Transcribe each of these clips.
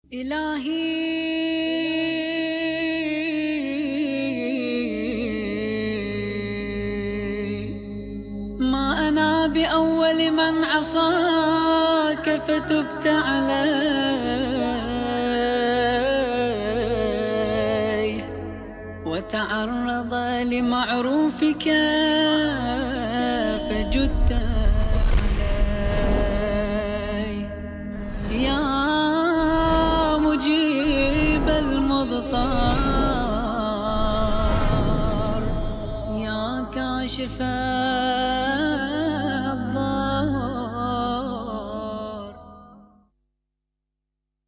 ما أنا بأول من عصاك فتبت علي وتعرض لمعروفك فجدت علي يا مجيب المضطر يا كاشف الضار.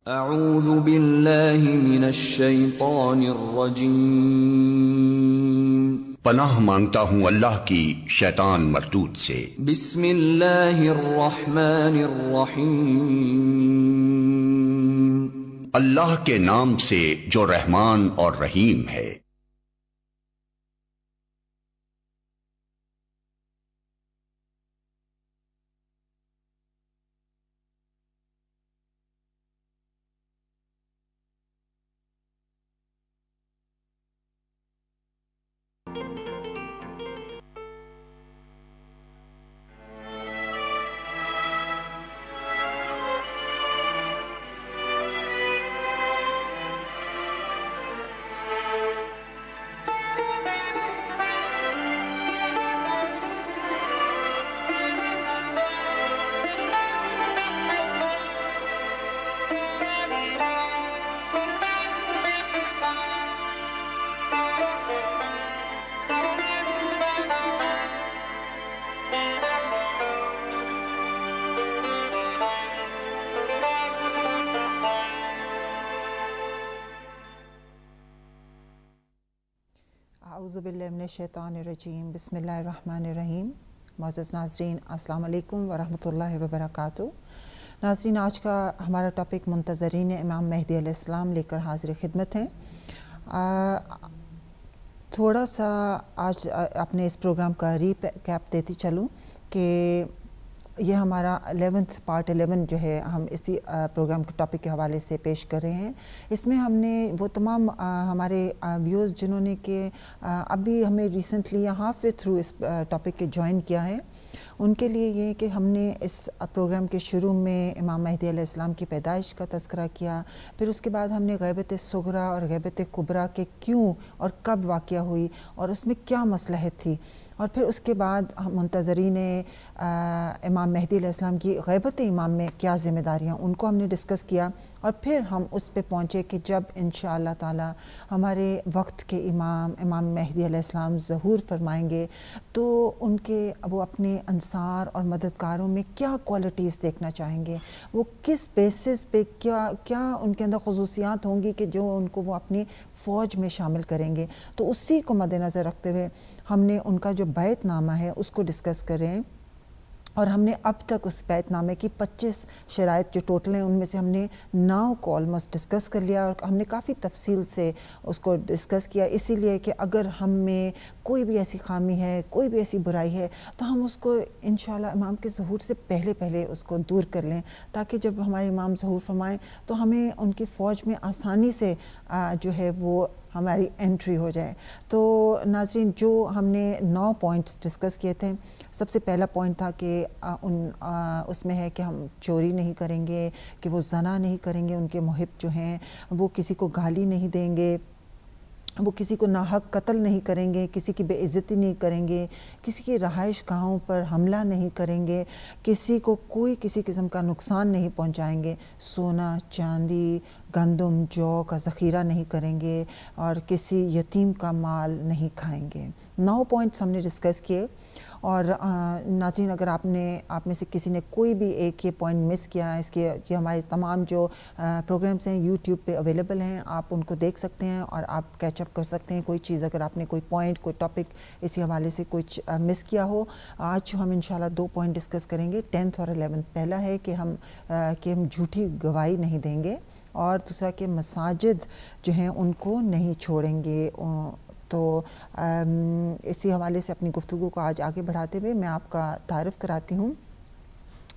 اعوذ باللہ من الشیطان الرجیم، پناہ مانگتا ہوں اللہ کی شیطان مردود سے۔ بسم اللہ الرحمن الرحیم، اللہ کے نام سے جو رحمان اور رحیم ہے۔ اعوذ باللہ من الشیطان الرجیم، بسم اللہ الرحمن الرحیم۔ معزز ناظرین، السلام علیکم ورحمۃ اللہ وبرکاتہ۔ ناظرین، آج کا ہمارا ٹاپک منتظرین امام مہدی علیہ السلام لے کر حاضر خدمت ہیں۔ تھوڑا سا آج اپنے اس پروگرام کا ریکیپ دیتی چلوں کہ یہ ہمارا 11 جو ہے ہم اسی پروگرام کے ٹاپک کے حوالے سے پیش کر رہے ہیں۔ اس میں ہم نے وہ تمام ہمارے ویورز جنہوں نے کہ ابھی ہمیں ریسنٹلی یا ہاف وے تھرو اس ٹاپک کے جوائن کیا ہے، ان کے لیے یہ کہ ہم نے اس پروگرام کے شروع میں امام مہدی علیہ السلام کی پیدائش کا تذکرہ کیا، پھر اس کے بعد ہم نے غیبت صغریٰ اور غیبت کبریٰ کے کیوں اور کب واقعہ ہوئی اور اس میں کیا مصلحت تھی، اور پھر اس کے بعد منتظرین امام مہدی علیہ السلام کی غیبت امام میں کیا ذمہ داریاں، ان کو ہم نے ڈسکس کیا، اور پھر ہم اس پہ پہنچے کہ جب انشاءاللہ تعالی ہمارے وقت کے امام مہدی علیہ السلام ظہور فرمائیں گے تو ان کے وہ اپنے انصار اور مددگاروں میں کیا کوالٹیز دیکھنا چاہیں گے، وہ کس بیسس پہ کیا ان کے اندر خصوصیات ہوں گی کہ جو ان کو وہ اپنی فوج میں شامل کریں گے۔ تو اسی کو مد نظر رکھتے ہوئے ہم نے ان کا جو بیعت نامہ ہے اس کو ڈسکس کریں، اور ہم نے اب تک اس بیعت نامے کی 25 شرائط جو ٹوٹل ہیں ان میں سے ہم نے 9 کو آلموسٹ ڈسکس کر لیا، اور ہم نے کافی تفصیل سے اس کو ڈسکس کیا، اسی لیے کہ اگر ہم میں کوئی بھی ایسی خامی ہے، کوئی بھی ایسی برائی ہے تو ہم اس کو انشاءاللہ امام کے ظہور سے پہلے اس کو دور کر لیں، تاکہ جب ہمارے امام ظہور فرمائیں تو ہمیں ان کی فوج میں آسانی سے جو ہے وہ ہماری انٹری ہو جائے۔ تو ناظرین، جو ہم نے 9 پوائنٹس ڈسکس کیے تھے، سب سے پہلا پوائنٹ تھا کہ اس میں ہے کہ ہم چوری نہیں کریں گے، کہ وہ زنا نہیں کریں گے، ان کے محب جو ہیں وہ کسی کو گالی نہیں دیں گے، وہ کسی کو ناحق قتل نہیں کریں گے، کسی کی بے عزتی نہیں کریں گے، کسی کی رہائش گاہوں پر حملہ نہیں کریں گے، کسی کو کسی قسم کا نقصان نہیں پہنچائیں گے، سونا چاندی گندم جو کا ذخیرہ نہیں کریں گے، اور کسی یتیم کا مال نہیں کھائیں گے۔ 9 پوائنٹس ہم نے ڈسکس کیے، اور ناظرین اگر آپ میں سے کسی نے کوئی بھی ایک یہ پوائنٹ مس کیا ہے، اس کے یہ ہمارے تمام جو پروگرامز ہیں یوٹیوب پہ اویلیبل ہیں، آپ ان کو دیکھ سکتے ہیں اور آپ کیچ اپ کر سکتے ہیں۔ کوئی چیز اگر آپ نے کوئی پوائنٹ کوئی ٹاپک اسی حوالے سے کچھ مس کیا ہو، آج ہم انشاءاللہ 2 پوائنٹ ڈسکس کریں گے، 10th اور 11th۔ پہلا ہے کہ ہم جھوٹی گواہی نہیں دیں گے، اور دوسرا کہ مساجد جو ہیں ان کو نہیں چھوڑیں گے۔ تو اسی حوالے سے اپنی گفتگو کو آج آگے بڑھاتے ہوئے میں آپ کا تعارف کراتی ہوں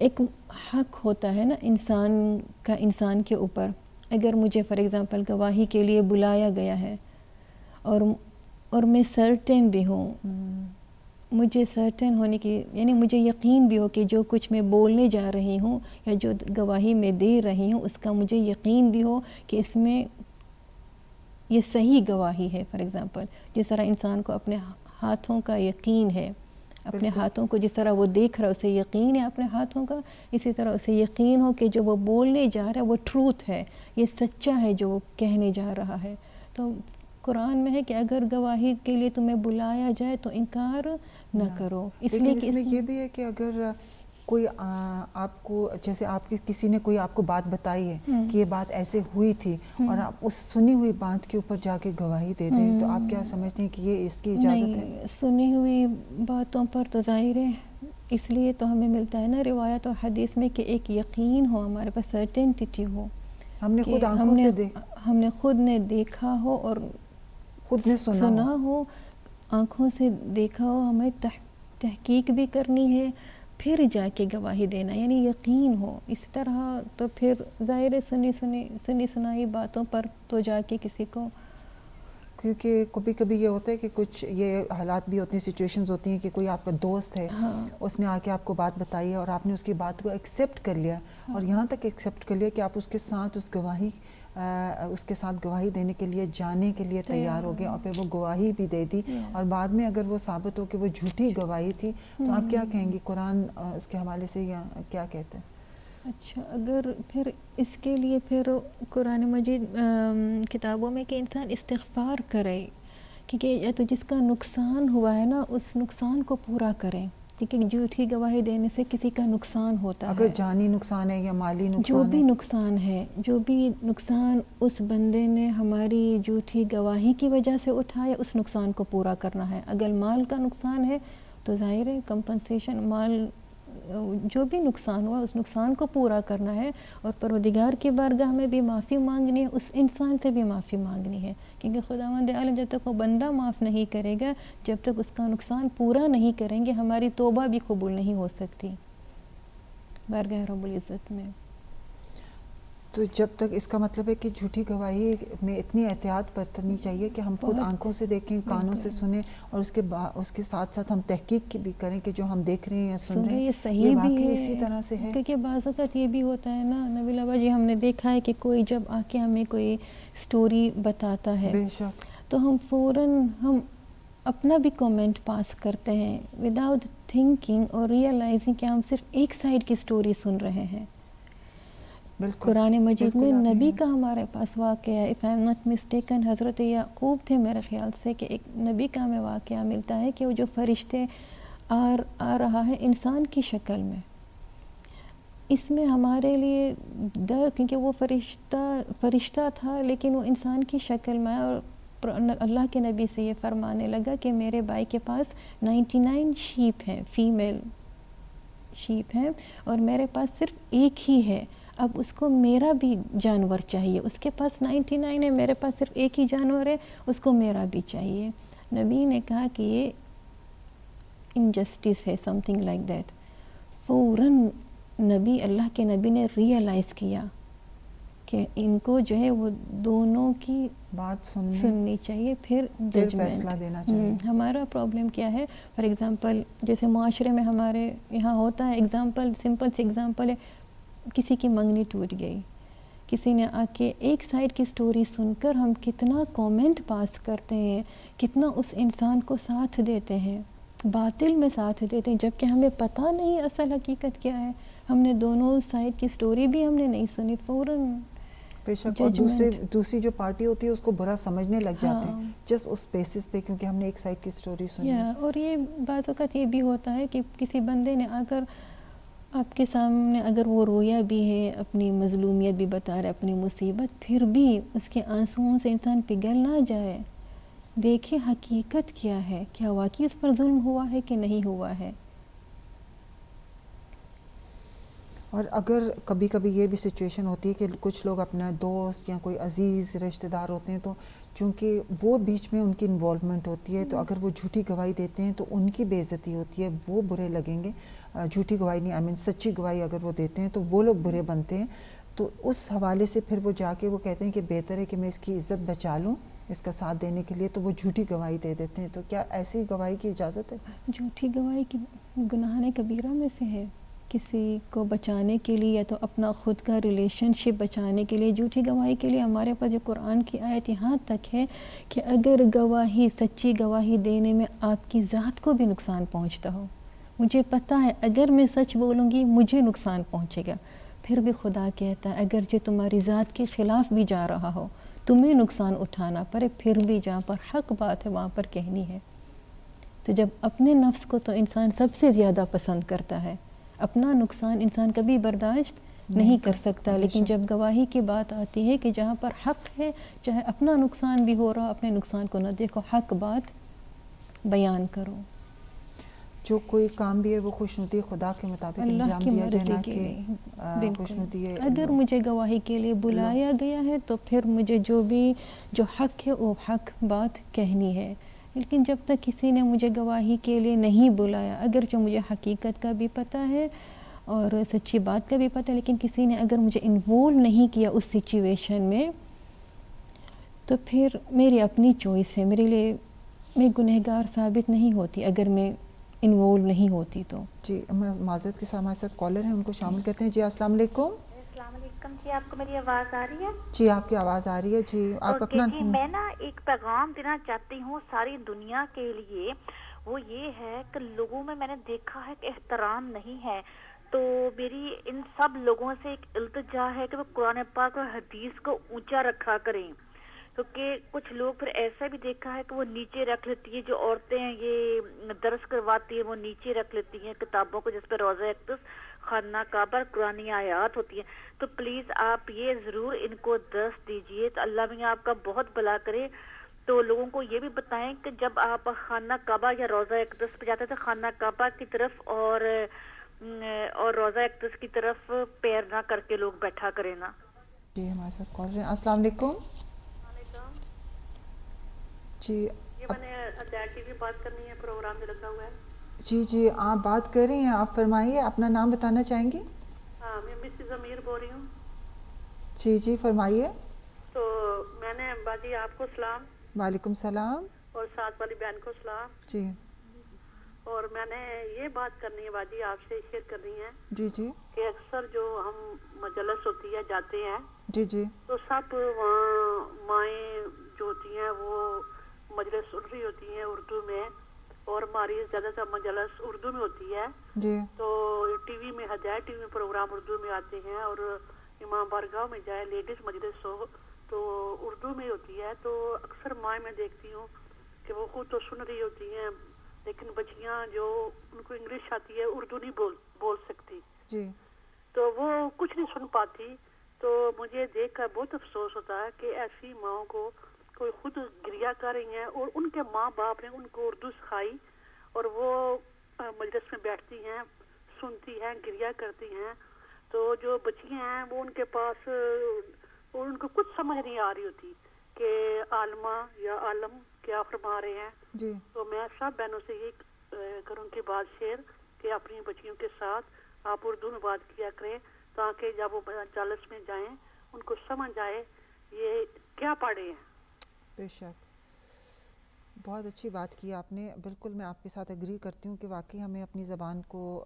ایک حق ہوتا ہے نا انسان کے اوپر. اگر مجھے فار ایگزامپل گواہی کے لیے بلایا گیا ہے اور میں سرٹن بھی ہوں, مجھے سرٹن ہونے کی یعنی مجھے یقین بھی ہو کہ جو کچھ میں بولنے جا رہی ہوں یا جو گواہی میں دے رہی ہوں اس کا مجھے یقین بھی ہو کہ اس میں یہ صحیح گواہی ہے. فار ایگزامپل جس طرح انسان کو اپنے ہاتھوں کا یقین ہے, اپنے ہاتھوں کو جس طرح وہ دیکھ رہا ہے اسے یقین ہے اپنے ہاتھوں کا, اسی طرح اسے یقین ہو کہ جو وہ بولنے جا رہا ہے وہ ٹروتھ ہے, یہ سچا ہے جو وہ کہنے جا رہا ہے. تو قرآن میں ہے کہ اگر گواہی کے لیے تمہیں بلایا جائے تو انکار نہ کرو. اس لیے کہ اس میں یہ بھی ہے کہ اگر کوئی آپ کو جیسے آپ کی کسی نے کوئی آپ کو بات بتائی ہے کہ یہ بات ایسے ہوئی تھی اور آپ اس سنی ہوئی بات کے اوپر جا کے گواہی دے دیں تو آپ کیا سمجھتے ہیں کہ یہ اس کی اجازت ہے؟ نہیں, سنی ہوئی باتوں پر تو ظاہر ہے اس لیے تو ہمیں ملتا ہے نا روایت اور حدیث میں کہ ایک یقین ہو, ہمارے پاس سرٹینٹی ہو, ہم نے خود آنکھوں سے ہم نے خود نے دیکھا ہو اور خود نے سنا ہو, آنکھوں سے دیکھا ہو, ہمیں تحقیق بھی کرنی ہے پھر جا کے گواہی دینا, یعنی یقین ہو. اس طرح تو پھر ظاہر ہے سنی سنائی باتوں پر تو جا کے کسی کو, کیونکہ کبھی کبھی یہ ہوتا ہے کہ کچھ یہ حالات بھی ہوتے ہیں, سچویشنز ہوتی ہیں کہ کوئی آپ کا دوست ہے, اس نے آ کے آپ کو بات بتائی ہے اور آپ نے اس کی بات کو ایکسیپٹ کر لیا اور یہاں تک ایکسیپٹ کر لیا کہ آپ اس کے ساتھ اس کے ساتھ گواہی دینے کے لیے جانے کے لیے تیار ہو گئے اور پھر وہ گواہی بھی دے دی اور بعد میں اگر وہ ثابت ہو کہ وہ جھوٹی گواہی تھی تو آپ کیا کہیں گی؟ قرآن اس کے حوالے سے کیا کہتے ہیں؟ اچھا, اگر پھر اس کے لیے پھر قرآن مجید کتابوں میں کہ انسان استغفار کرے, کیونکہ یا تو جس کا نقصان ہوا ہے نا اس نقصان کو پورا کریں, کیونکہ جھوٹی گواہی دینے سے کسی کا نقصان ہوتا ہے, اگر جانی نقصان ہے یا مالی نقصان جو بھی نقصان ہے, جو بھی نقصان اس بندے نے ہماری جھوٹی گواہی کی وجہ سے اٹھایا اس نقصان کو پورا کرنا ہے. اگر مال کا نقصان ہے تو ظاہر ہے کمپنسیشن, مال جو بھی نقصان ہوا اس نقصان کو پورا کرنا ہے اور پروردگار کی بارگاہ میں بھی معافی مانگنی ہے, اس انسان سے بھی معافی مانگنی ہے, کیونکہ خداوند عالم جب تک وہ بندہ معاف نہیں کرے گا, جب تک اس کا نقصان پورا نہیں کریں گے, ہماری توبہ بھی قبول نہیں ہو سکتی بارگاہ رب العزت میں. تو جب تک اس کا مطلب ہے کہ جھوٹی گواہی میں اتنی احتیاط برتنی چاہیے کہ ہم خود آنکھوں سے دیکھیں, کانوں سے سنیں اور اس کے ساتھ ساتھ ہم تحقیق کی بھی کریں کہ جو ہم دیکھ رہے ہیں یا سن رہے ہیں یہ صحیح بھی ہے, اسی طرح سے ہے. کیونکہ بعض اوقات یہ بھی ہوتا ہے نا نبیل آبا جی, ہم نے دیکھا ہے کہ کوئی جب آ کے ہمیں کوئی سٹوری بتاتا ہے بے شک تو ہم فوراً ہم اپنا بھی کومنٹ پاس کرتے ہیں وداؤٹ تھنکنگ اور ریئلائزنگ کہ ہم صرف ایک سائیڈ کی سٹوری سن رہے ہیں. قرآن مجید میں نبی کا ہمارے پاس واقعہ ہے, if I am not mistaken حضرت یعقوب تھے میرے خیال سے, کہ ایک نبی کا ہمیں واقعہ ملتا ہے کہ وہ جو فرشتے آ رہا ہے انسان کی شکل میں, اس میں ہمارے لیے ڈر, کیونکہ وہ فرشتہ تھا لیکن وہ انسان کی شکل میں, اور اللہ کے نبی سے یہ فرمانے لگا کہ میرے بھائی کے پاس 99 شیپ ہیں, فیمیل شیپ ہیں, اور میرے پاس صرف ایک ہی ہے, اب اس کو میرا بھی جانور چاہیے, اس کے پاس 99 ہے, میرے پاس صرف ایک ہی جانور ہے, اس کو میرا بھی چاہیے. نبی نے کہا کہ یہ انجسٹس ہے, سم تھنگ لائک دیٹ. فوراً اللہ کے نبی نے ریئلائز کیا کہ ان کو جو ہے وہ دونوں کی بات سننی چاہیے, پھر فیصلہ دینا چاہیے. ہمارا پرابلم کیا ہے, فار ایگزامپل جیسے معاشرے میں ہمارے یہاں ہوتا ہے, ایگزامپل سمپل سی ایگزامپل ہے, کسی کی منگنی ٹوٹ گئی, کسی نے آ کے ایک سائیڈ کی سٹوری سن کر ہم کتنا کومنٹ پاس کرتے ہیں, کتنا اس انسان کو ساتھ دیتے ہیں, باطل میں ساتھ دیتے ہیں, جبکہ ہمیں پتہ نہیں اصل حقیقت کیا ہے, ہم نے دونوں سائیڈ کی سٹوری بھی ہم نے نہیں سنی, فوراً بے شک. اور دوسری جو پارٹی ہوتی ہے اس کو برا سمجھنے لگ جاتے ہیں جس اس بیسس پہ, کیونکہ ہم نے ایک سائیڈ کی سٹوری سنی. اور یہ بعض اوقات یہ بھی ہوتا ہے کہ کسی بندے نے آ کر آپ کے سامنے اگر وہ رویا بھی ہے, اپنی مظلومیت بھی بتا رہا ہے, اپنی مصیبت, پھر بھی اس کے آنسوؤں سے انسان پگھل نہ جائے, دیکھے حقیقت کیا ہے, کیا واقعی اس پر ظلم ہوا ہے کہ نہیں ہوا ہے. اور اگر کبھی کبھی یہ بھی سچویشن ہوتی ہے کہ کچھ لوگ اپنا دوست یا کوئی عزیز رشتہ دار ہوتے ہیں تو چونکہ وہ بیچ میں ان کی انوالومنٹ ہوتی ہے تو اگر وہ جھوٹی گواہی دیتے ہیں تو ان کی بے عزتی ہوتی ہے, وہ برے لگیں گے. جھوٹی گواہی نہیں, آئی مین سچی گواہی اگر وہ دیتے ہیں تو وہ لوگ برے بنتے ہیں. تو اس حوالے سے پھر وہ جا کے وہ کہتے ہیں کہ بہتر ہے کہ میں اس کی عزت بچا لوں اس کا ساتھ دینے کے لیے, تو وہ جھوٹی گواہی دے دیتے ہیں. تو کیا ایسی گواہی کی اجازت ہے؟ جھوٹی گواہی کی گناہ کبیرہ میں سے ہے. کسی کو بچانے کے لیے یا تو اپنا خود کا ریلیشن شپ بچانے کے لیے جھوٹی گواہی کے لیے ہمارے پاس جو قرآن کی آیت یہاں تک ہے کہ اگر گواہی سچی گواہی دینے میں آپ کی ذات کو بھی نقصان پہنچتا ہو, مجھے پتہ ہے اگر میں سچ بولوں گی مجھے نقصان پہنچے گا, پھر بھی خدا کہتا ہے اگرچہ تمہاری ذات کے خلاف بھی جا رہا ہو, تمہیں نقصان اٹھانا پڑے, پھر بھی جہاں پر حق بات ہے وہاں پر کہنی ہے. تو جب اپنے نفس کو تو انسان سب سے زیادہ پسند کرتا ہے, اپنا نقصان انسان کبھی برداشت نہیں کر سکتا, لیکن جب گواہی کی بات آتی ہے کہ جہاں پر حق ہے چاہے اپنا نقصان بھی ہو رہا, اپنے نقصان کو نہ دیکھو, حق بات بیان کرو. جو کوئی کام بھی ہے وہ خوشنودی خدا کے مطابق انجام دیا جائے, نہ کہ خوشنودی. اگر مجھے گواہی کے لیے بلایا گیا ہے تو پھر مجھے جو حق ہے وہ حق بات کہنی ہے. لیکن جب تک کسی نے مجھے گواہی کے لیے نہیں بلایا, اگرچہ مجھے حقیقت کا بھی پتہ ہے اور سچی بات کا بھی پتہ ہے, لیکن کسی نے اگر مجھے انوالو نہیں کیا اس سچویشن میں, تو پھر میری اپنی چوائس ہے. میرے لیے میں گنہگار ثابت نہیں ہوتی اگر میں انوالو نہیں ہوتی تو. جی معذرت کے ساتھ ہمارے ساتھ کالر ہیں, ان کو شامل کرتے ہیں. جی السلام علیکم. السلام علیکم جی, آپ کو میری آواز آ رہی ہے؟ جی آپ کی آواز آ رہی ہے. جی آپ اپنا جی میں نا ایک پیغام دینا چاہتی ہوں ساری دنیا کے لیے. وہ یہ ہے کہ لوگوں میں نے دیکھا ہے کہ احترام نہیں ہے, تو میری ان سب لوگوں سے ایک التجا ہے کہ وہ قرآن پاک اور حدیث کو اونچا رکھا کریں, کیونکہ کچھ لوگ پھر ایسا بھی دیکھا ہے کہ وہ نیچے رکھ لیتی ہے, جو عورتیں یہ درس کرواتی ہیں وہ نیچے رکھ لیتی ہیں کتابوں کو جس پہ روضہ اقدس, خانہ کعبہ, قرآنی آیات ہوتی ہیں. تو پلیز آپ یہ ضرور ان کو درس دیجئے, تو اللہ بھی آپ کا بہت بھلا کرے. تو لوگوں کو یہ بھی بتائیں کہ جب آپ خانہ کعبہ یا روضہ اقدس پہ جاتے تھے, خانہ کعبہ کی طرف اور روضہ اقدس کی طرف پیر نہ کر کے لوگ بیٹھا کریں نا. جی ہمارے ساتھ کال رہے ہیں. السلام علیکم. جی یہ میں نے ہدایت ٹی وی بات کرنی ہے, پروگرام جو لگا ہوا ہے. جی آپ بات کر رہی ہیں, آپ فرمائیے, اپنا نام بتانا چاہیں گی؟ ہاں میں مسز ضمیر بول رہی ہوں. جی فرمائیے. تو میں نے باجی آپ کو سلام. وعلیکم السلام. اور ساتھ والی بہن کو سلام. جی اور میں نے یہ بات کرنی ہے باجی, آپ سے شیئر کرنی ہے. جی کہ اکثر جو ہم مجلس ہوتی ہے جاتے ہیں, جی تو سب وہاں مائیں جو ہوتی ہیں وہ مجلس سن رہی ہوتی ہیں اردو میں, اور ہماری زیادہ تر مجلس اردو میں ہوتی ہے. جی تو ٹی وی میں ہدایت ٹی وی میں پروگرام اردو میں آتے ہیں, اور امام بارگاہ میں جائے لیڈیز مجلس ہو تو اردو میں ہوتی ہے. تو اکثر مائیں میں دیکھتی ہوں کہ وہ خود تو سن رہی ہوتی ہیں, لیکن بچیاں جو ان کو انگلش آتی ہے اردو نہیں بول سکتی, جی تو وہ کچھ نہیں سن پاتی. تو مجھے دیکھ کر بہت افسوس ہوتا ہے کہ ایسی ماؤں کو کوئی خود گریا کر رہی ہیں اور ان کے ماں باپ نے ان کو اردو سکھائی, اور وہ مجلس میں بیٹھتی ہیں, سنتی ہیں, گریا کرتی ہیں. تو جو بچیاں ہیں وہ ان کے پاس, اور ان کو کچھ سمجھ نہیں آ رہی ہوتی کہ عالمہ یا عالم کیا فرما رہے ہیں. جی تو میں سب بہنوں سے یہ کروں کی بات شیئر کہ اپنی بچیوں کے ساتھ آپ اردو میں بات کیا کریں, تاکہ جب وہ مجلس میں جائیں ان کو سمجھ آئے یہ کیا پڑھے ہیں. بے شک, بہت اچھی بات کی آپ نے. بالکل میں آپ کے ساتھ ایگری کرتی ہوں کہ واقعی ہمیں اپنی زبان کو,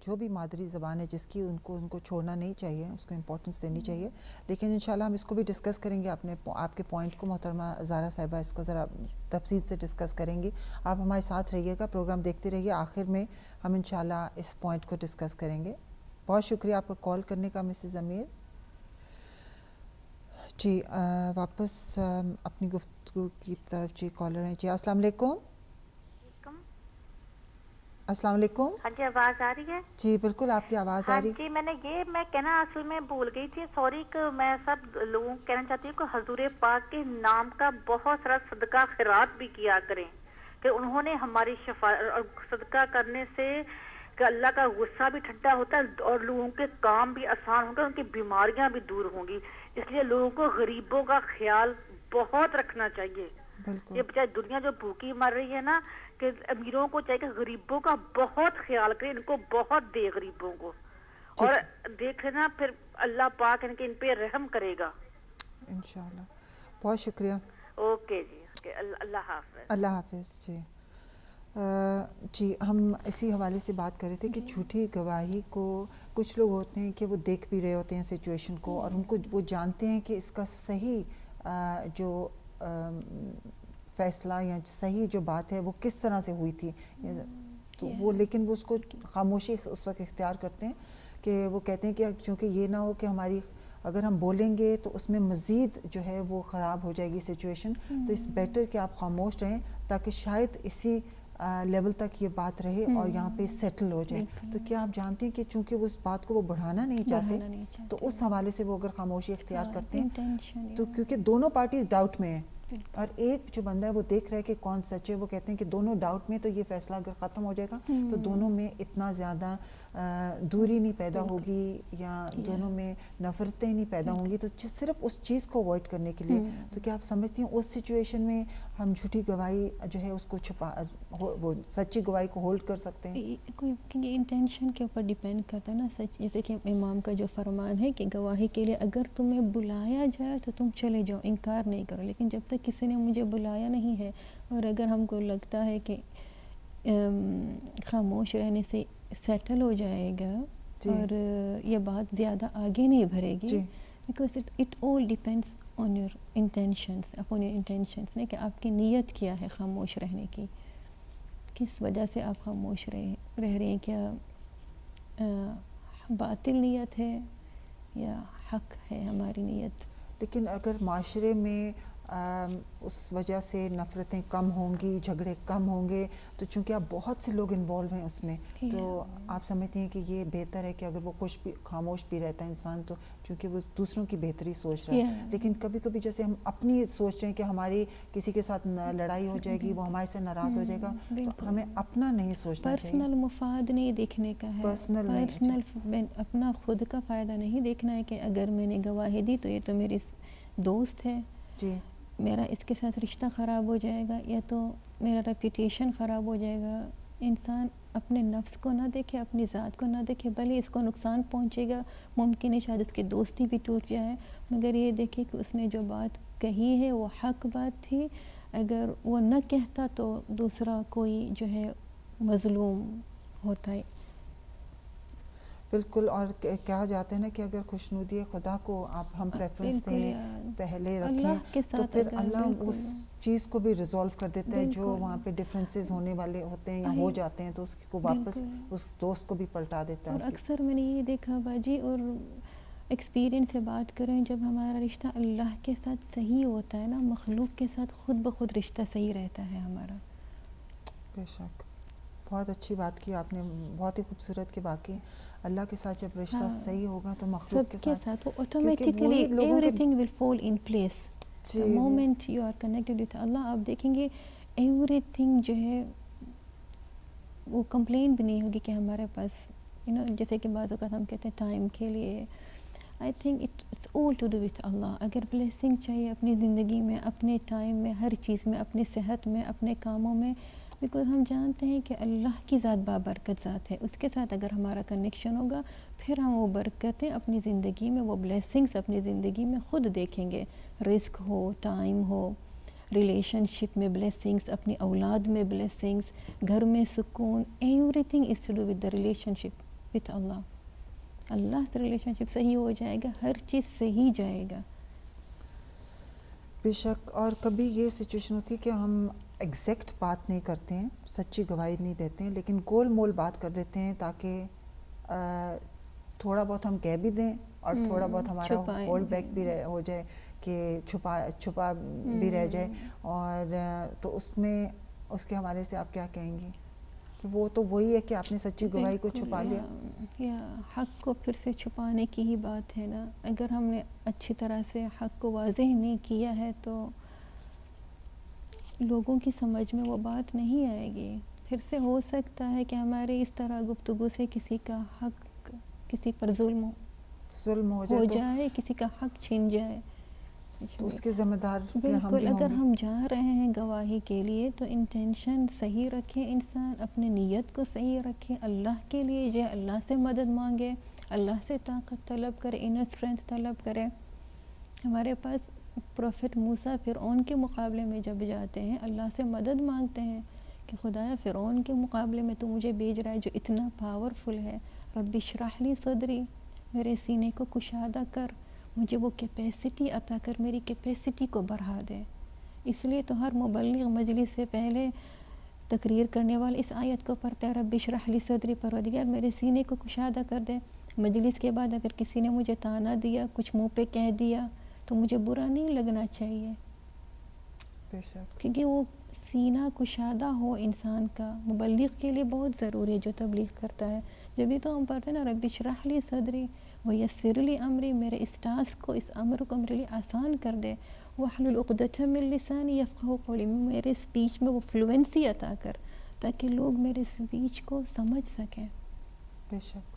جو بھی مادری زبان ہے جس کی, ان کو چھوڑنا نہیں چاہیے, اس کو امپورٹنس دینی چاہیے. لیکن انشاءاللہ ہم اس کو بھی ڈسکس کریں گے. آپ کے پوائنٹ کو محترمہ زارا صاحبہ اس کو ذرا تفصیل سے ڈسکس کریں گی. آپ ہمارے ساتھ رہیے گا, پروگرام دیکھتے رہیے, آخر میں ہم انشاءاللہ اس پوائنٹ کو ڈسکس کریں گے. بہت شکریہ آپ کا کال کرنے کا مسز ضمیر. جی واپس اپنی گفتگو کی طرف. جی کالر ہیں. جی السلام علیکم. السلام علیکم. ہاں جی آواز آ رہی ہے؟ جی بالکل آپ کی آواز آ رہی. ہاں جی میں کہنا اصل میں بھول گئی تھی, سوری. کہ میں سب لوگوں کو کہنا چاہتی ہوں کہ حضور پاک کے نام کا بہت سارا صدقہ خیرات بھی کیا کریں, کہ انہوں نے ہماری صدقہ کرنے سے کہ اللہ کا غصہ بھی ٹھنڈا ہوتا ہے اور لوگوں کے کام بھی آسان ہوں گے, ان کی بیماریاں بھی دور ہوں گی. اس لیے لوگوں کو غریبوں کا خیال بہت رکھنا چاہیے. بالکل یہ بچاری دنیا جو بھوکی مر رہی ہے نا, کہ امیروں کو چاہیے کہ غریبوں کا بہت خیال کرے, ان کو بہت دے غریبوں کو, اور دیکھ لینا پھر اللہ پاک ان پہ رحم کرے گا انشاءاللہ. بہت شکریہ. اوکے جی, اوکے, اللہ حافظ. اللہ حافظ. جی ہم اسی حوالے سے بات کر رہے تھے کہ جھوٹی گواہی کو کچھ لوگ ہوتے ہیں کہ وہ دیکھ بھی رہے ہوتے ہیں سچویشن کو, اور ان کو وہ جانتے ہیں کہ اس کا صحیح جو فیصلہ یا صحیح جو بات ہے وہ کس طرح سے ہوئی تھی, تو وہ لیکن وہ اس کو خاموشی اس وقت اختیار کرتے ہیں کہ وہ کہتے ہیں کہ چونکہ یہ نہ ہو کہ ہماری اگر ہم بولیں گے تو اس میں مزید جو ہے وہ خراب ہو جائے گی سچویشن, تو اس بیٹر کہ آپ خاموش رہیں تاکہ شاید اسی لیول تک یہ بات رہے اور یہاں پہ سیٹل ہو جائے. تو کیا آپ جانتے ہیں کہ چونکہ وہ اس بات کو وہ بڑھانا نہیں چاہتے تو اس حوالے سے وہ اگر خاموشی اختیار کرتے ہیں تو کیونکہ دونوں پارٹیز ڈاؤٹ میں ہیں, اور ایک جو بندہ ہے وہ دیکھ رہا ہے کہ کون سچ ہے, وہ کہتے ہیں کہ دونوں ڈاؤٹ میں, تو یہ فیصلہ اگر ختم ہو جائے گا تو دونوں میں اتنا زیادہ دوری نہیں پیدا ہوگی یا دونوں میں نفرتیں نہیں پیدا ہوں گی. تو صرف اس چیز کو اوائڈ کرنے کے لیے, تو کیا آپ سمجھتی ہیں اس سچویشن میں ہم جھوٹی گواہی جو ہے اس کو وہ سچی گواہی کو ہولڈ کر سکتے ہیں؟ کیونکہ انٹینشن کے اوپر ڈیپینڈ کرتا ہے نا سچ. جیسے کہ امام کا جو فرمان ہے کہ گواہی کے لیے اگر تمہیں بلایا جائے تو تم چلے جاؤ, انکار نہیں کرو, لیکن جب تک کسی نے مجھے بلایا نہیں ہے اور اگر ہم کو لگتا ہے کہ خاموش رہنے سے سیٹل ہو جائے گا اور یہ بات زیادہ آگے نہیں بڑھے گی, because it all depends on your intentions, upon your intentions, کہ آپ کی نیت کیا ہے خاموش رہنے کی, کس وجہ سے آپ خاموش رہ رہے ہیں, کیا باطل نیت ہے یا حق ہے ہماری نیت. لیکن اگر معاشرے میں اس وجہ سے نفرتیں کم ہوں گی, جھگڑے کم ہوں گے, تو چونکہ آپ بہت سے لوگ انوالو ہیں اس میں, تو آپ سمجھتے ہیں کہ یہ بہتر ہے کہ اگر وہ خاموش بھی رہتا ہے انسان, تو چونکہ وہ دوسروں کی بہتری سوچ رہا ہے. لیکن کبھی کبھی جیسے ہم اپنی سوچ رہے ہیں کہ ہماری کسی کے ساتھ لڑائی ہو جائے گی, وہ ہمارے سے ناراض ہو جائے گا, تو ہمیں اپنا نہیں سوچنا چاہیے, پرسنل مفاد نہیں دیکھنے کا ہے, پرسنل اپنا خود کا فائدہ نہیں دیکھنا ہے کہ اگر میں نے گواہی دی تو یہ تو میری دوست ہے, جی میرا اس کے ساتھ رشتہ خراب ہو جائے گا یا تو میرا ریپیوٹیشن خراب ہو جائے گا. انسان اپنے نفس کو نہ دیکھے, اپنی ذات کو نہ دیکھے, بھلے اس کو نقصان پہنچے گا, ممکن ہے شاید اس کی دوستی بھی ٹوٹ جائے, مگر یہ دیکھے کہ اس نے جو بات کہی ہے وہ حق بات تھی, اگر وہ نہ کہتا تو دوسرا کوئی جو ہے مظلوم ہوتا ہے. بالکل. اور کہا جاتا ہے نا کہ اگر خوشنودی خدا کو ہم پریفرنس دیں, پہلے رکھیں, تو پھر اللہ اس چیز کو بھی ریزولو کر دیتا ہے جو وہاں پہ ڈفرینسز ہونے والے ہوتے ہیں یا ہو جاتے ہیں, تو اس کو واپس اس دوست کو بھی پلٹا دیتا ہے. اور اکثر میں نے یہ دیکھا باجی, اور ایکسپیرینس سے بات کریں, جب ہمارا رشتہ اللہ کے ساتھ صحیح ہوتا ہے نا, مخلوق کے ساتھ خود بخود رشتہ صحیح رہتا ہے ہمارا. بے شک, بہت اچھی بات کی آپ نے, بہت ہی خوبصورت. کہ باقی اللہ کے ساتھ جب رشتہ صحیح ہوگا تو مخلوق کے ساتھ وہ automatically every thing will fall in place. the moment you are connected with اللہ, آپ دیکھیں گے ایوری تھنگ جو ہے وہ کمپلین بھی نہیں ہوگی کہ ہمارے پاس جیسے کہ بعض اوقات ہم کہتے ہیں ٹائم کے لیے. I think it's all to do with Allah. اگر بلیسنگ چاہیے اپنی زندگی میں, اپنے ٹائم میں, ہر چیز میں, اپنی صحت میں, اپنے کاموں میں, بیکاز ہم جانتے ہیں کہ اللہ کی ذات بابرکت ذات ہے, اس کے ساتھ اگر ہمارا کنیکشن ہوگا پھر ہم وہ برکتیں اپنی زندگی میں, وہ بلیسنگز اپنی زندگی میں خود دیکھیں گے. رزق ہو, ٹائم ہو, ریلیشن شپ میں بلیسنگز, اپنی اولاد میں بلیسنگز, گھر میں سکون, everything is to do with the relationship with Allah. Allah سے ریلیشن شپ صحیح ہو جائے گا, ہر چیز صحیح جائے گا. بے شک. اور کبھی یہ سچویشن ہوتی ہے کہ ہم ایگزیکٹ بات نہیں کرتے ہیں, سچی گواہی نہیں دیتے ہیں, لیکن گول مول بات کر دیتے ہیں تاکہ تھوڑا بہت ہم کہہ بھی دیں اور تھوڑا بہت ہمارا ہولڈ بیک بھی ہو جائے, کہ چھپا بھی رہ جائے. اور تو اس میں اس کے حوالے سے آپ کیا کہیں گی؟ کہ وہ تو وہی ہے کہ آپ نے سچی گواہی کو چھپا لیا, یا حق کو پھر سے چھپانے کی ہی بات ہے نا. اگر ہم نے اچھی طرح سے حق کو واضح نہیں کیا ہے تو لوگوں کی سمجھ میں وہ بات نہیں آئے گی, پھر سے ہو سکتا ہے کہ ہمارے اس طرح گفتگو سے کسی کا حق، کسی پر ظلم ہو ہو جائے جائے، کسی کا حق چھن جائے. تو اس کے ذمہ دار پھر ہم بالکل. بھی اگر ہوں گے. ہم جا رہے ہیں گواہی کے لیے تو انٹینشن صحیح رکھیں، انسان اپنے نیت کو صحیح رکھے، اللہ کے لیے جائے، اللہ سے مدد مانگے، اللہ سے طاقت طلب کرے، انر اسٹرینتھ طلب کرے. ہمارے پاس پروفٹ موسیٰ فرعون کے مقابلے میں جب جاتے ہیں اللہ سے مدد مانگتے ہیں کہ خدایا فرعون کے مقابلے میں تو مجھے بھیج رہا ہے جو اتنا پاورفل ہے، رب اشرح لی صدری، میرے سینے کو کشادہ کر، مجھے وہ کیپیسٹی عطا کر، میری کیپیسٹی کو بڑھا دے. اس لیے تو ہر مبلغ مجلس سے پہلے تقریر کرنے والے اس آیت کو پڑھتا ہے، رب اشرح لی صدری، پروردگار میرے سینے کو کشادہ کر دے. مجلس کے بعد اگر کسی نے مجھے طعنہ دیا، کچھ منہ پہ کہہ دیا تو مجھے برا نہیں لگنا چاہیے، بے شک. کیونکہ وہ سینہ کشادہ ہو انسان کا مبلغ کے لیے بہت ضروری ہے جو تبلیغ کرتا ہے. جبھی تو ہم پڑھتے ہیں نا رب اشرح لی صدری ویسر لی امری، میرے اس ٹاسک کو، اس امر کو میرے لیے آسان کر دے، واحلل عقدۃ من لسانی یفقہوا قولی، میرے اسپیچ میں وہ فلوئنسی عطا کر تاکہ لوگ میرے اسپیچ کو سمجھ سکیں. بے شک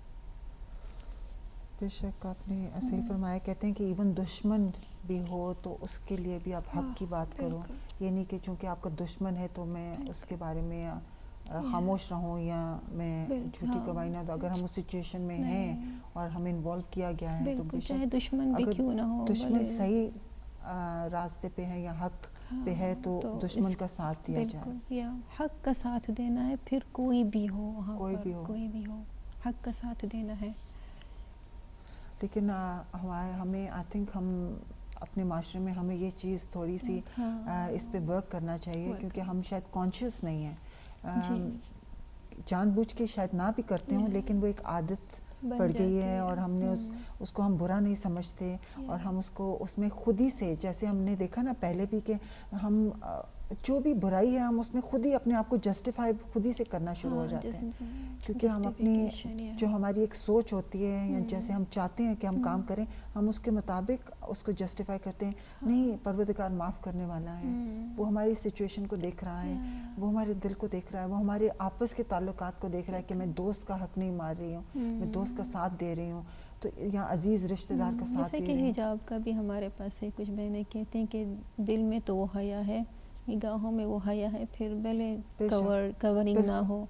بے شک آپ نے صحیح فرمایا. کہتے ہیں کہ ایون دشمن بھی ہو تو اس کے لیے بھی آپ حق کی بات کرو. یہ نہیں کہ چونکہ آپ کا دشمن ہے تو میں اس کے بارے میں خاموش رہوں یا میں جھوٹی گواہی نہ دوں. اگر ہم اس سچویشن میں ہیں اور ہمیں انوالو کیا گیا ہے تو بے چاہے شک دشمن بھی کیوں نہ ہو، دشمن صحیح راستے پہ ہے یا حق پہ ہے تو دشمن کا ساتھ دیا جائے. بالکل، یا حق کا ساتھ دینا ہے، پھر کوئی بھی ہو وہاں کوئی پر، بھی ہو، کوئی بھی ہو، حق کا ساتھ دینا ہے. لیکن ہمیں آئی تھنک ہم اپنے معاشرے میں ہمیں یہ چیز تھوڑی سی اس پہ ورک کرنا چاہیے کیونکہ ہم شاید کانشیس نہیں ہیں، جان بوجھ کے شاید نہ بھی کرتے ہوں لیکن وہ ایک عادت پڑ گئی ہے اور ہم نے اس کو ہم برا نہیں سمجھتے اور ہم اس کو اس میں خود ہی سے، جیسے ہم نے دیکھا نا پہلے بھی کہ ہم جو بھی برائی ہے ہم اس میں خود ہی اپنے آپ کو جسٹیفائی خود ہی سے کرنا شروع ہو جاتے ہیں کیونکہ ہم اپنی جو ہماری ایک سوچ ہوتی ہے یا جیسے ہم چاہتے ہیں کہ ہم کام کریں ہم اس کے مطابق اس کو جسٹیفائی کرتے ہیں. نہیں، پروردگار معاف کرنے والا ہے، وہ ہماری سچویشن کو دیکھ رہا ہے، وہ ہمارے دل کو دیکھ رہا ہے، وہ ہمارے آپس کے تعلقات کو دیکھ رہا ہے کہ میں دوست کا حق نہیں مار رہی ہوں، میں دوست کا ساتھ دے رہی ہوں، تو یا عزیز رشتہ دار کا ساتھ دے رہی ہوں. جیسے کہ حجاب کا بھی ہمارے پاس ہے، کچھ بہنیں کہتے ہیں کہ دل میں تو وہ حیا ہے، نگاہوں میں وہ حیا ہے، پھر بھلے کورنگ نہ ہو.